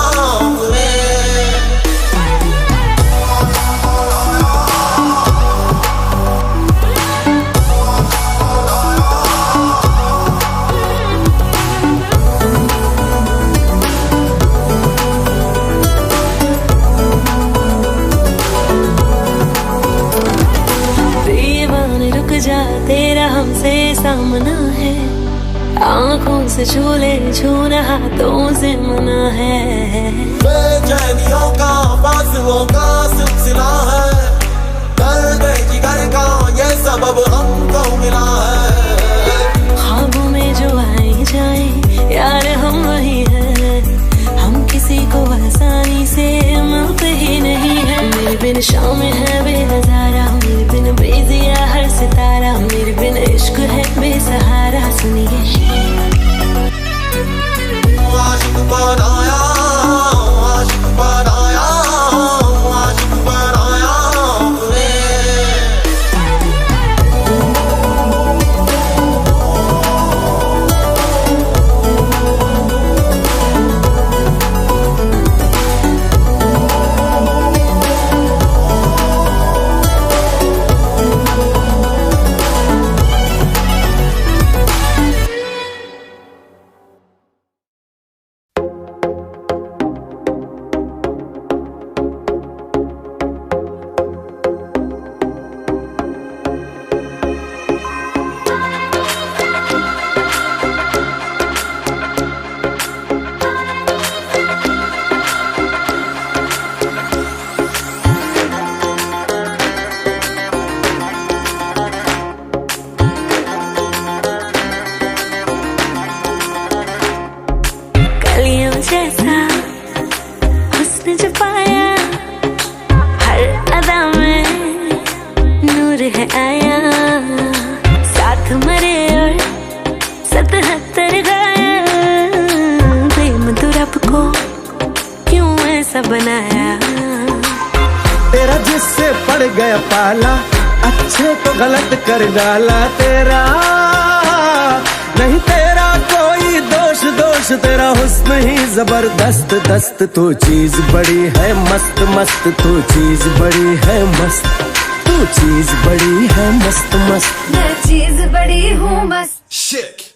से झूले झूना हाथों से मना है। बेचैनियों का फासलों का सिलसिला है, दर्द जिगर का ये सबब हमको मिला है। ख्वाबों में जो आए जाए यार हम वही हैं, हम किसी को आसानी से मिलते ही नहीं है। मेरे बिन शाम है बेनजारा, मेरे बिन बेजिया हर सितारा, मेरे बिन इश्क है बेसहारा। सुनिए आशिक बनाया, आशिक बनाया, आशिक बनाया तूने। जैसा हुस्न जो पाया, हर अदा में नूर है आया। साथ मरे और 77 गाया, प्रेम तो रब को क्यों ऐसा बनाया। तेरा जिससे पड़ गया पाला, अच्छे को गलत कर डाला। तेरा नहीं तेरा कोई दोष, दोष तेरा हुस्न ही जबरदस्त दस्त। तो चीज बड़ी है मस्त मस्त, तो चीज बड़ी है मस्त, तो चीज बड़ी है मस्त मस्त। मैं चीज बड़ी हूँ बस। Shit.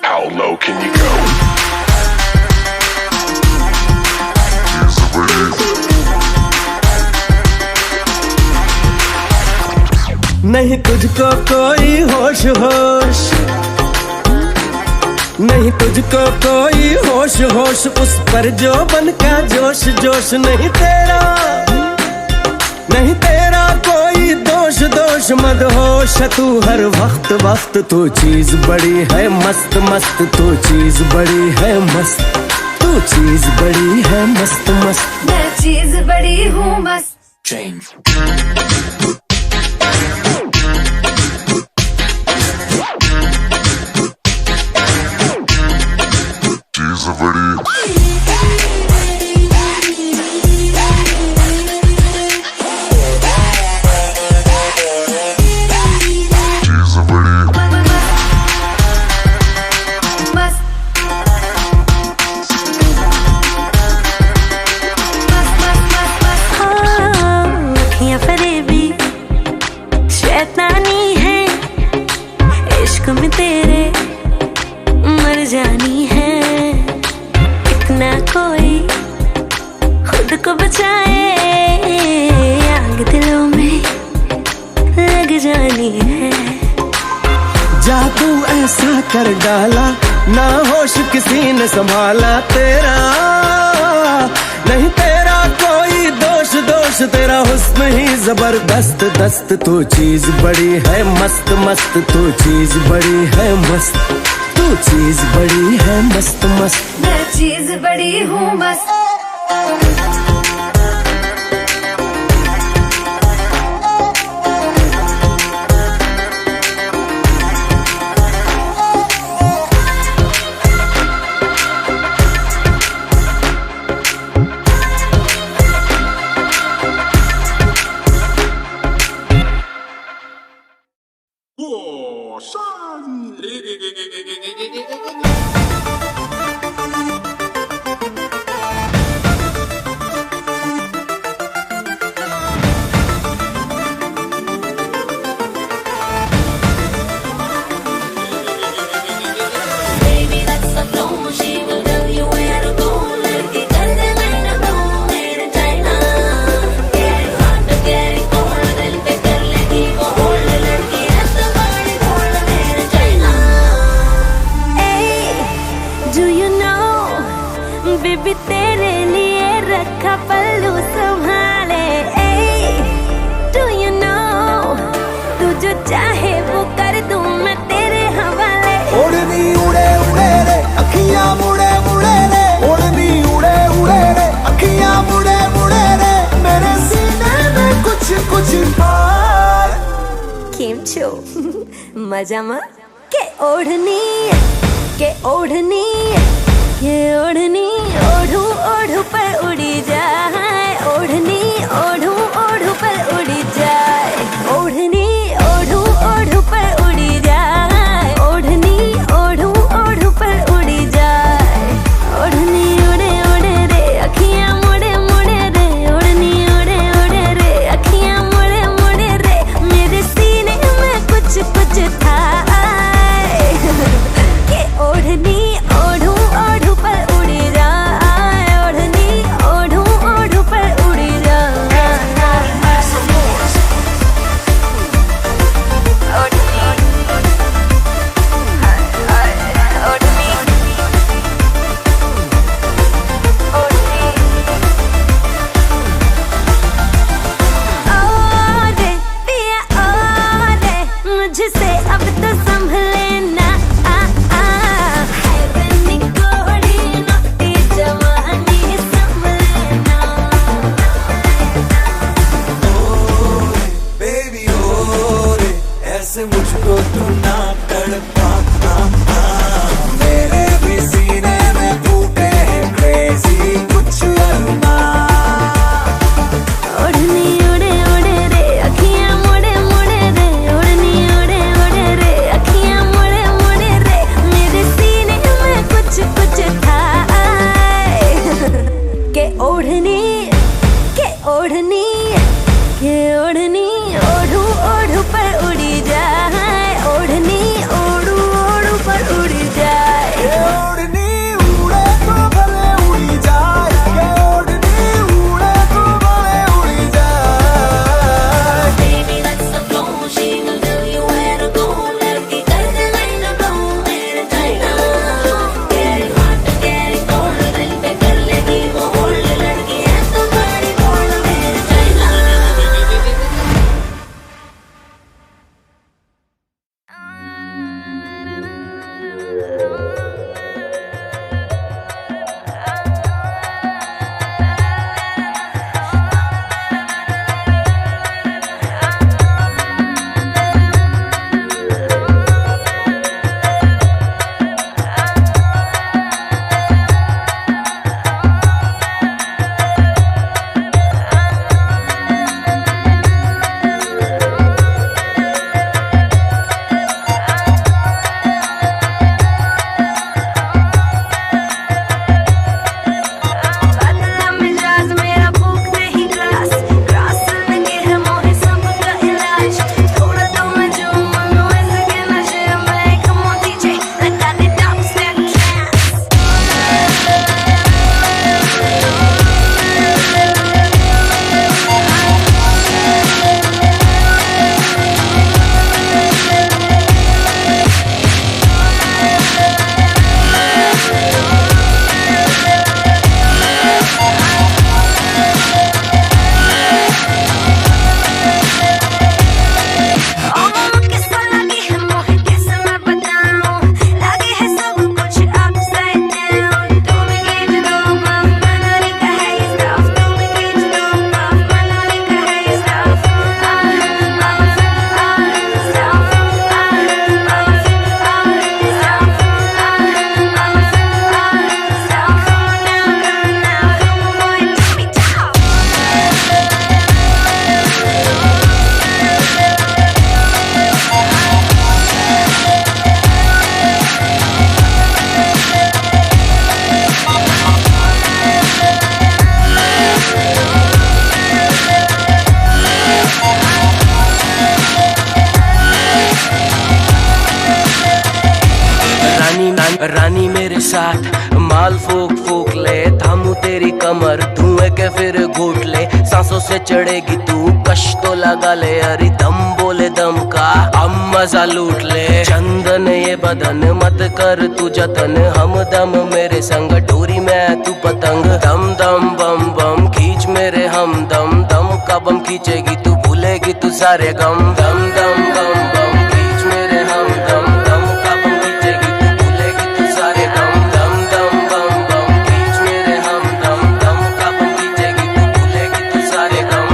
How low can you go? नहीं तुझको कोई होश होश, नहीं तुझको कोई होश होश, उस पर जो बन का जोश जोश। नहीं तेरा, नहीं तेरा कोई दोष दोष, मदहोश तू हर वक्त वक्त। तो चीज बड़ी है मस्त मस्त, तो चीज बड़ी है मस्त, तो चीज बड़ी है मस्त मस्त। मैं चीज बड़ी हूँ बस। Change. में तेरे मर जानी है, इतना कोई खुद को बचाए, आग दिलों में लग जानी है। जादू ऐसा कर डाला, ना होश किसी ने संभाला। तेरा नहीं तेरा कोई दोष दोष, तेरा हुस्न ही जबरदस्त दस्त। तो चीज बड़ी है मस्त मस्त, तो चीज बड़ी है मस्त, तो चीज बड़ी है मस्त मस्त। मैं चीज बड़ी हूँ बस। भी तेरे लिए रखा पल्लू संभाले। Do you know, तू जो चाहे वो कर दूं मैं तेरे हवाले। ओढ़नी उड़े उड़े रे अखियां मुड़े मुड़े रे, ओढ़नी उड़े उड़े रे अखियां मुड़े मुड़े रे, मेरे सीने में कुछ कुछ पार। केम छो मजा मा के ओढ़नी ओढ़ू ओढ़ू पर उड़ी जाए, ओढ़नी ओढ़ू पर उड़ी जाए, ओढ़नी ओढ़ू पर उड़ी जाए, ओढ़नी ओढ़ू पर उड़ी जाए। ओढ़नी उड़े उड़े रे अखियां मुड़े मुड़े रे, ओढ़नी उड़े उड़े रे अखियां मुड़े मुड़े रे, मेरे सीने में कुछ कुछ था के ओढ़नी ओढ़ू पर उड़ी जाए, ओढ़नी ओढ़ू पर उड़ी जाए। मुझसे अब तो संभले ना है गोरी नौटी जवानी संभले ना। बेबी ओ रे ऐसे मुझको तू ना तड़पा, मेरे भी सीने में फूटे हैं क्रेजी कुछ अरमान। ओढ़नी उड़े उड़े रे अखियां मुड़े मुड़े रे, ओढ़नी उड़े उड़े रे अखियां मुड़े मुड़े रे, मेरे सीने में कुछ कुछ था के ओढ़नी ओढ़ू पर उड़ी जाए, ओढ़नी ओढ़ू पर उड़ी जाए। ओढ़नी उड़े तो भले उड़ी जाए, ओढ़नी उड़े तो भले उड़ी जाए। Baby, that's the flow, she will tell you where to go. लड़की कर दे लाइन blow, मेरे China। Get it hot, get it cold, दिल पे कर लेगी वो hold, लड़की है तुम्हारी bold, मेरे China। रानी मेरे साथ माल फूक फूक ले, थामू तेरी कमर धुएं के के फिर घूट ले, सांसों से चढ़ेगी तू कश तो लगा ले, अरे दम बोले दम का हम मजा लूट ले। चंदन ये बदन मत कर तू जतन, हम दम मेरे संग डोरी में तू पतंग। दम दम बम बम खींच मेरे हम दम, दम का बम खींचेगी तू भूलेगी तू सारे गम। दम दम बम बम खींच मेरे हम दम, दम का बम खींचेगी तू भूलेगी तू सारे गम। दम दम बम बम खींच मेरे हम दम, दम का बम खींचेगी तू भूलेगी तू सारे गम।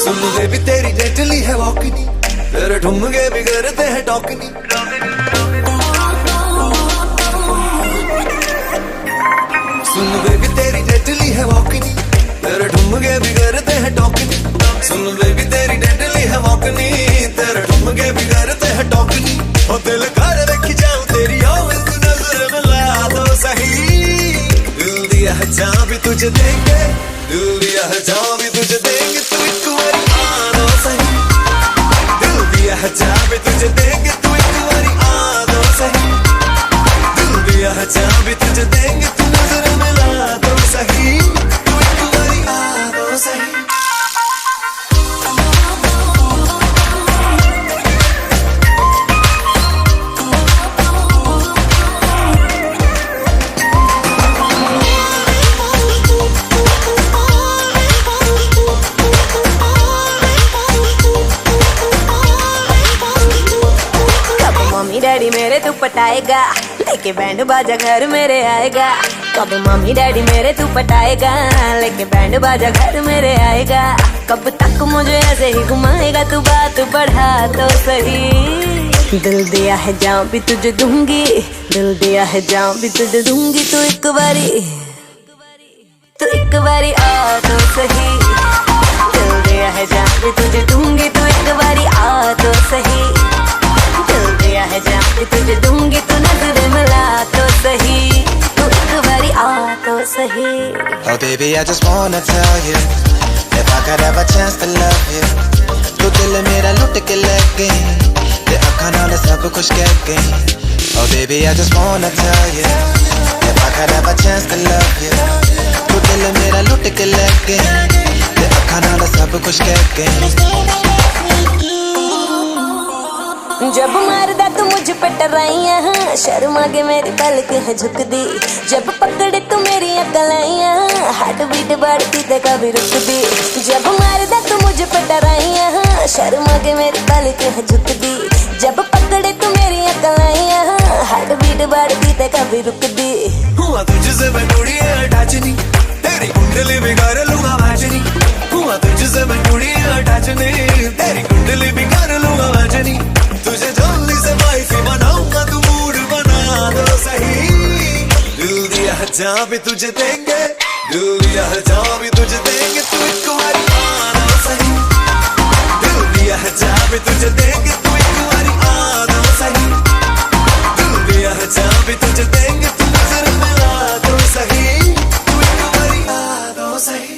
सुन बेबी तेरी जेंटली है वॉकनी, तेरे ठुमके भी करते हैं टॉकनी। सुन बेबी तेरी जेंटली है वॉकनी, तेरे ठुमके भी करते हैं टॉकनी। सुन बेबी तेरी जेंटली है वॉकनी, तेरे ठुमके भी करते हैं टॉकनी। ओ दिल कर रखी जाऊं तेरी और तू नजर मिला दो सही। दिल दिया है जहां भी तुझे देंगे, दिल दिया है जहां भी तुझे देंगे, तू एक बारी आना सही। दिल दिया है जहां भी तुझे देंगे, तू एक बारी आना सही। दिल दिया है जहां भी तुझे देंगे, तू नजर मिला दो सही। तू एक बारी आना सही। डैडी मेरे तू पटाएगा, लेके बैंड बाजा घर मेरे आएगा। कब मम्मी डैडी मेरे तू पटाएगा, लेके बैंड बाजा घर मेरे आएगा। कब तक मुझे ऐसे ही घुमाएगा, तू बात बढ़ा तो सही। दिल दिया है जहाँ भी तुझे दूंगी, दिल दिया है जहाँ भी तुझे दूंगी। तू एक बारी आ तो सही। दिल दिया है जहाँ भी तुझे दूंगी, तू एक बारी आ तो सही। है जहाँ भी तुझे दूंगी, तू नजर मिला तो सही। तू एक बारी आ तो सही। Oh baby I just wanna tell you, if I could have a chance to love you, तू दिल मेरा लुट के लग गई, ते अखां नाल सब कुछ कह गई। Oh baby I just wanna tell you, if I could have a chance to love you, तू दिल मेरा लुट के लग गई, ते अखां नाल सब कुछ कह गई। जब मारदा तू मुझ पे टराइयां, शर्मा के मेरी पलक है झुक दी। जब पकड़े तू मेरी अकलाइयां, हार्ट बीट बढ़ती ते कभी रुक दी। जब मारदा तू मुझ पे टराइयां, शर्मा के मेरी पलक है झुक दी। जब पकड़े तू मेरी अकलाइयां, हार्ट बीट बढ़ती ते कभी रुक दी। हुआ तुझसे मैं थोड़ी अटैच नहीं, तेरी कुंडली बिगाड़ लूंगा मैच नहीं। हुआ तुझसे मैं थोड़ी अटैच नहीं, तेरी कुंडली बिगाड़ लूंगा मैच नहीं। तुझे जल्दी से वाइफी बनाऊंगा, तू मूड बना दो सही। दिल दिया है जहाँ भी तुझे देंगे, दिल दिया है जहाँ भी तुझे देंगे, तू एक बारी आना सही। दिल दिया है जहाँ भी तुझे देंगे, तू एक बारी आना सही। दिल दिया है जहाँ भी तुझे देंगे, तू नजर मिला दो सही। तू एक बारी आ दो सही।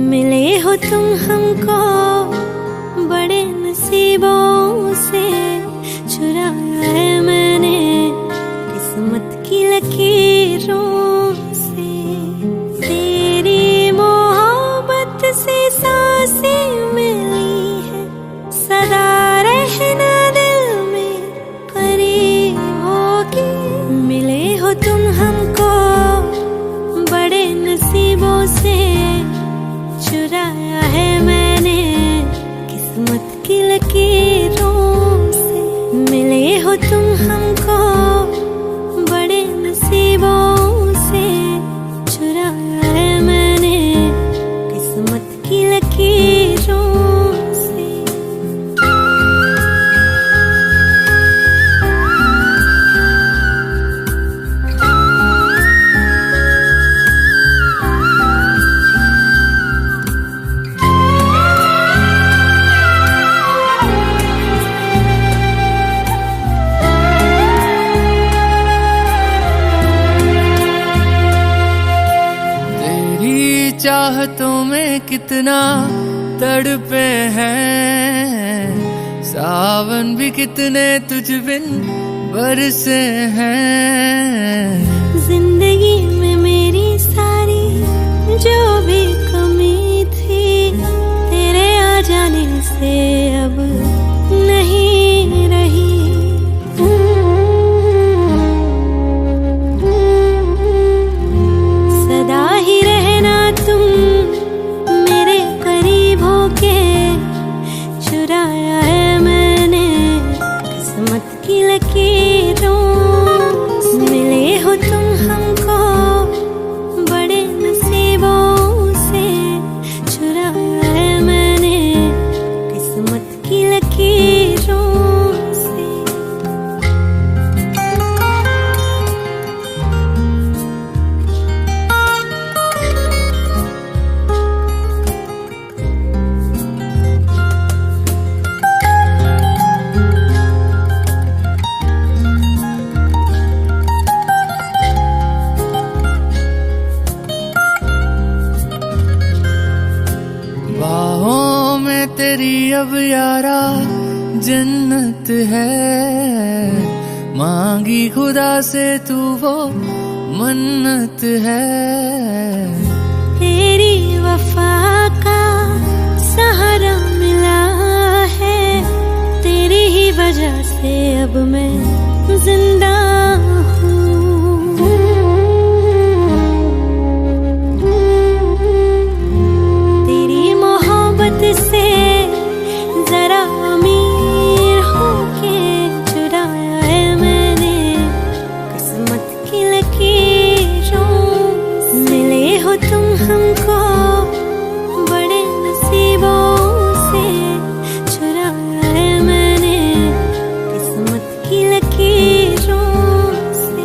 मिले हो तुम हमको बड़े नसीबों से, चुराया है मैंने किस्मत की लकीरों से। तेरी मोहब्बत से सांसें मिली है, सदा रहना दिल में करीब होगी। मिले हो तुम हमको बड़े नसीबों से, चुराया है मैंने किस्मत की लकीरों से। मिले हो तुम हमको बड़े नसीबों से, चुराया है मैंने किस्मत की लकीरों से। चाहतों में कितना तड़पे हैं, सावन भी कितने तुझ बिन बरसे हैं। जिंदगी में मेरी सारी जो भी कमी थी, तेरे आ जाने से अब नहीं रही। सदा ही रहना तुम मेरे करीब होके, चुराया है मैंने किस्मत की लकीरों से। मिले हो तुम हमको बड़े नसीबों से, चुराया है मैंने किस्मत की लकीरों से। बाहों में तेरी अब यारा जन्नत है, मांगी खुदा से तू वो मन्नत है। तेरी वफा का सहारा मिला है, तेरी ही वजह से अब मैं जिंदा हूँ। तेरी मोहब्बत से जरा अमीर होके, चुराया है मैंने किस्मत की लकीरों से। मिले हो तुम हमको बड़े नसीबों से, चुराया है मैंने किस्मत की लकीरों से।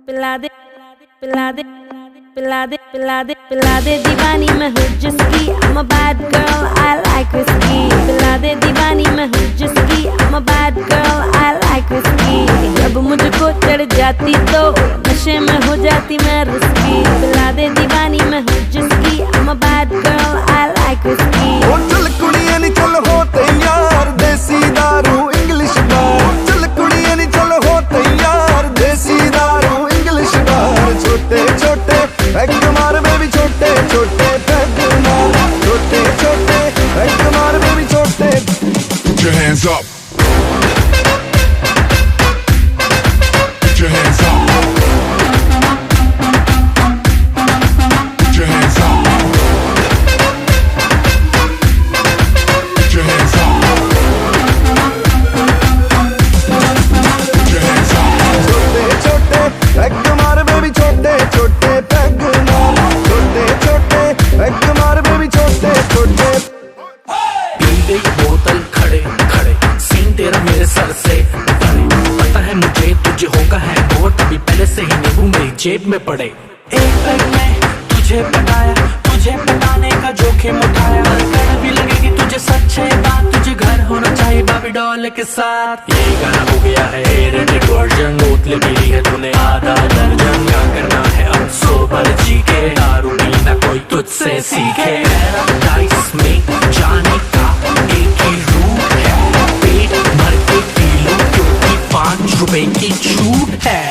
पिला दे पिला दे पिला दे पिला दे पिला दे दीवानी मैं हूँ जिसकी, I'm a bad girl, I like whiskey। पिला दे दीवानी मैं हूँ जिसकी, I'm a bad girl, I like whiskey। जब मुझको चढ़ जाती तो नशे में हो जाती मैं रिस्की। पिला दे दीवानी मैं हूँ जिसकी, I'm a bad girl, I like whiskey। ओ चल कुड़ियां नी चल हो तैयार, देसी दारू इंग्लिश बार। चल कुड़ियां नी चल हो तैयार, देसी दारू इंग्लिश बार। छोटे छोटे पैक मार बेबी, छोटे छोटे पैक मार। छोटे छोटे पैक मार बेबी, छोटे। Put your hands up. Put your hands up. Put your hands up. Put your hands up. Put your hands जेब में पड़े। एक पैग में तुझे पटाया, तुझे पटाने का जोखिम उठाया, कड़वी लगेगी तुझे सच्चे बात, तुझे घर होना चाहिए बाबी डॉल के साथ। ये गाना हो गया है रेटेड वर्जन, बोतलें पी ली है तूने आधा दर्जन, क्या करना है अब सोबर जी के, दारू पीना कोई तुझसे सीखे। पैराडाइज में जाने का एक ही रूट है, पेट भर के पी लो क्योंकि 5 रुपए की छूट है।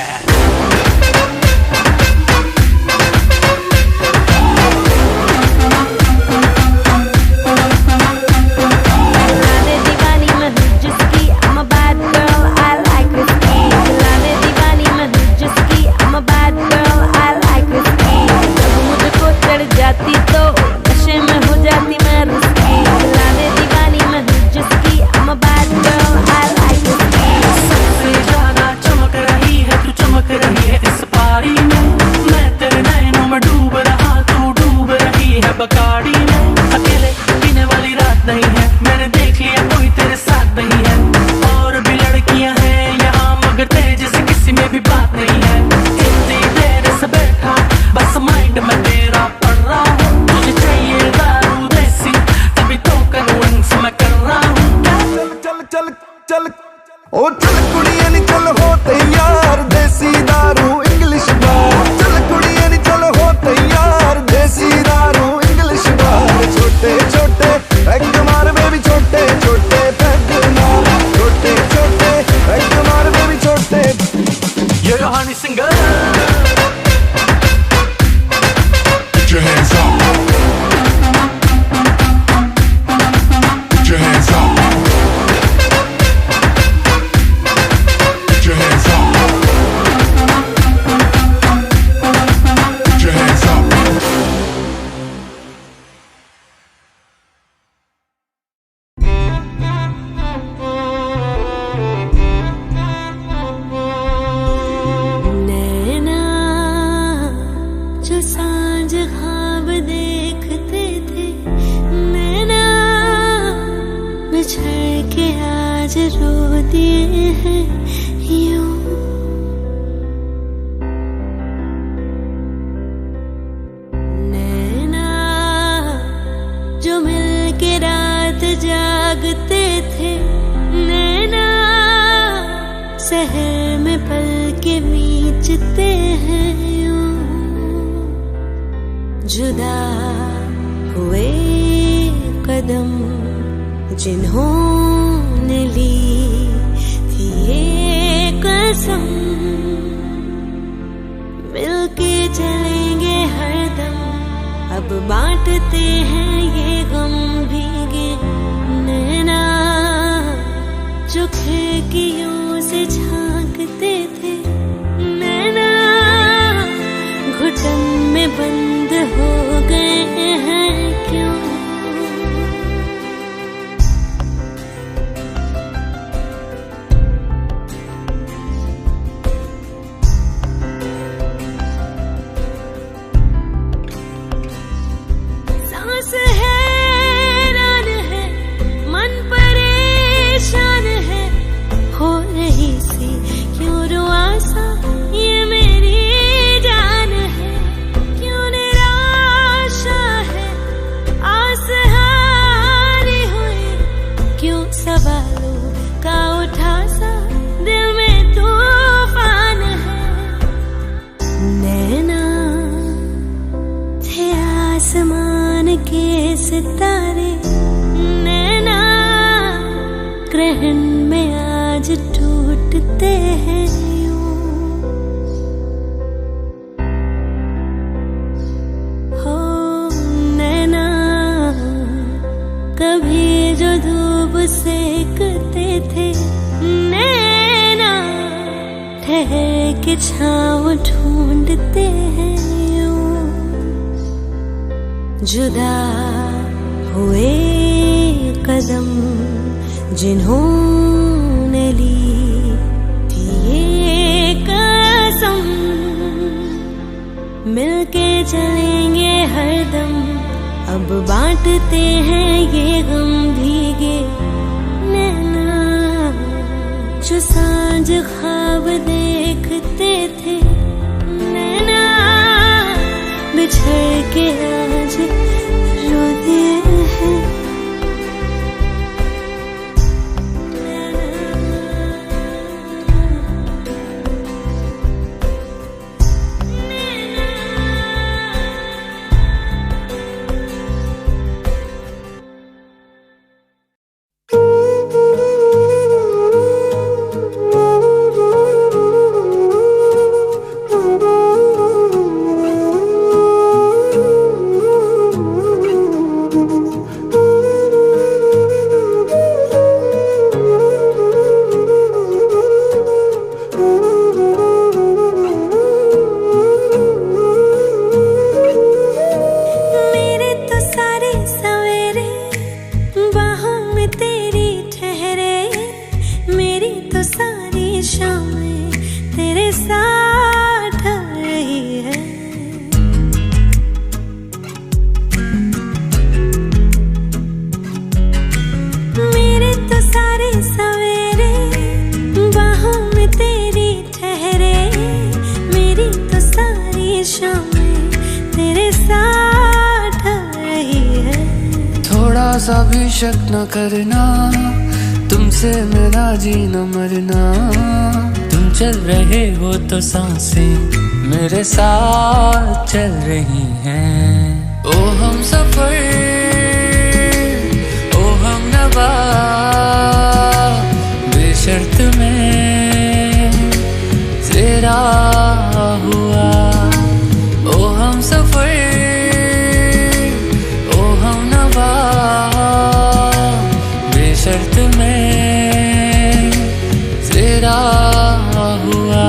जुदा हुए कदम जिन्होंने ली थी ये कसम, मिलके चलेंगे हरदम, अब बांटते हैं ये गम भीगे नैना जो सांझ ख्वाब देखते थे। नैना बिछड़ के आज रो दिए हैं। सा भी शक न करना, तुमसे मेरा जीना मरना। तुम चल रहे हो तो सांसें मेरे साथ चल रही हैं। ओ हम सफर, ओ हम नवा, बेशर्त में तेरा हुआ। ओ हम सफर, ओ हम नवा, बेशर्त में तेरा हुआ।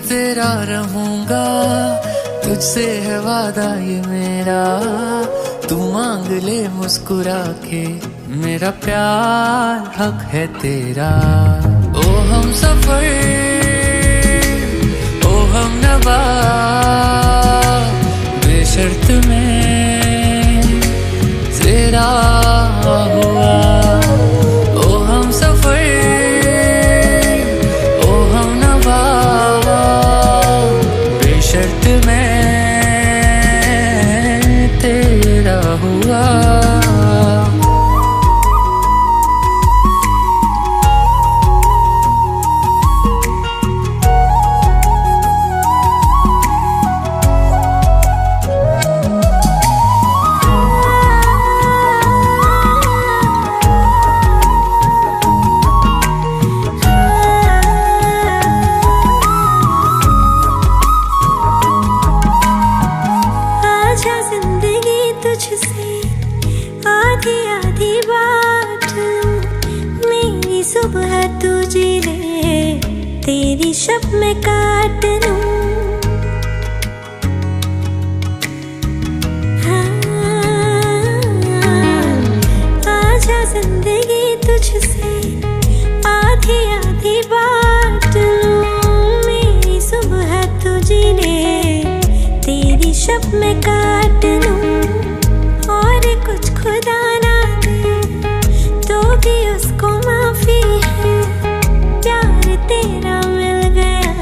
तेरा रहूंगा, तुझसे है वादा ये मेरा। तू मांग ले मुस्कुरा के, मेरा प्यार हक है तेरा। ओ हम सफर, ओ हम नवा, बेशर्त में तेरा हुआ। ओ हम सफर, शर्त में तेरा हुआ। सुबह तू जी ले, तेरी शब में काट लूं। आजा जिंदगी तुझसे आधी आधी बात लूं। मेरी सुबह तू जी ले, तेरी शब में काट लूं। और कुछ खुदा ना दे तो भी उसको माफी है। प्यार तेरा मिल गया,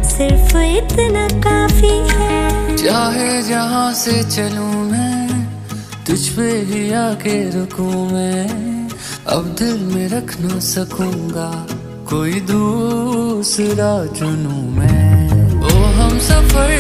सिर्फ इतना काफी है। चाहे जहां से चलूं मैं तुझ पे ही आके रुकूं मैं अब दिल में रख ना सकूंगा कोई दूसरा चुनूं मैं ओ हम सफर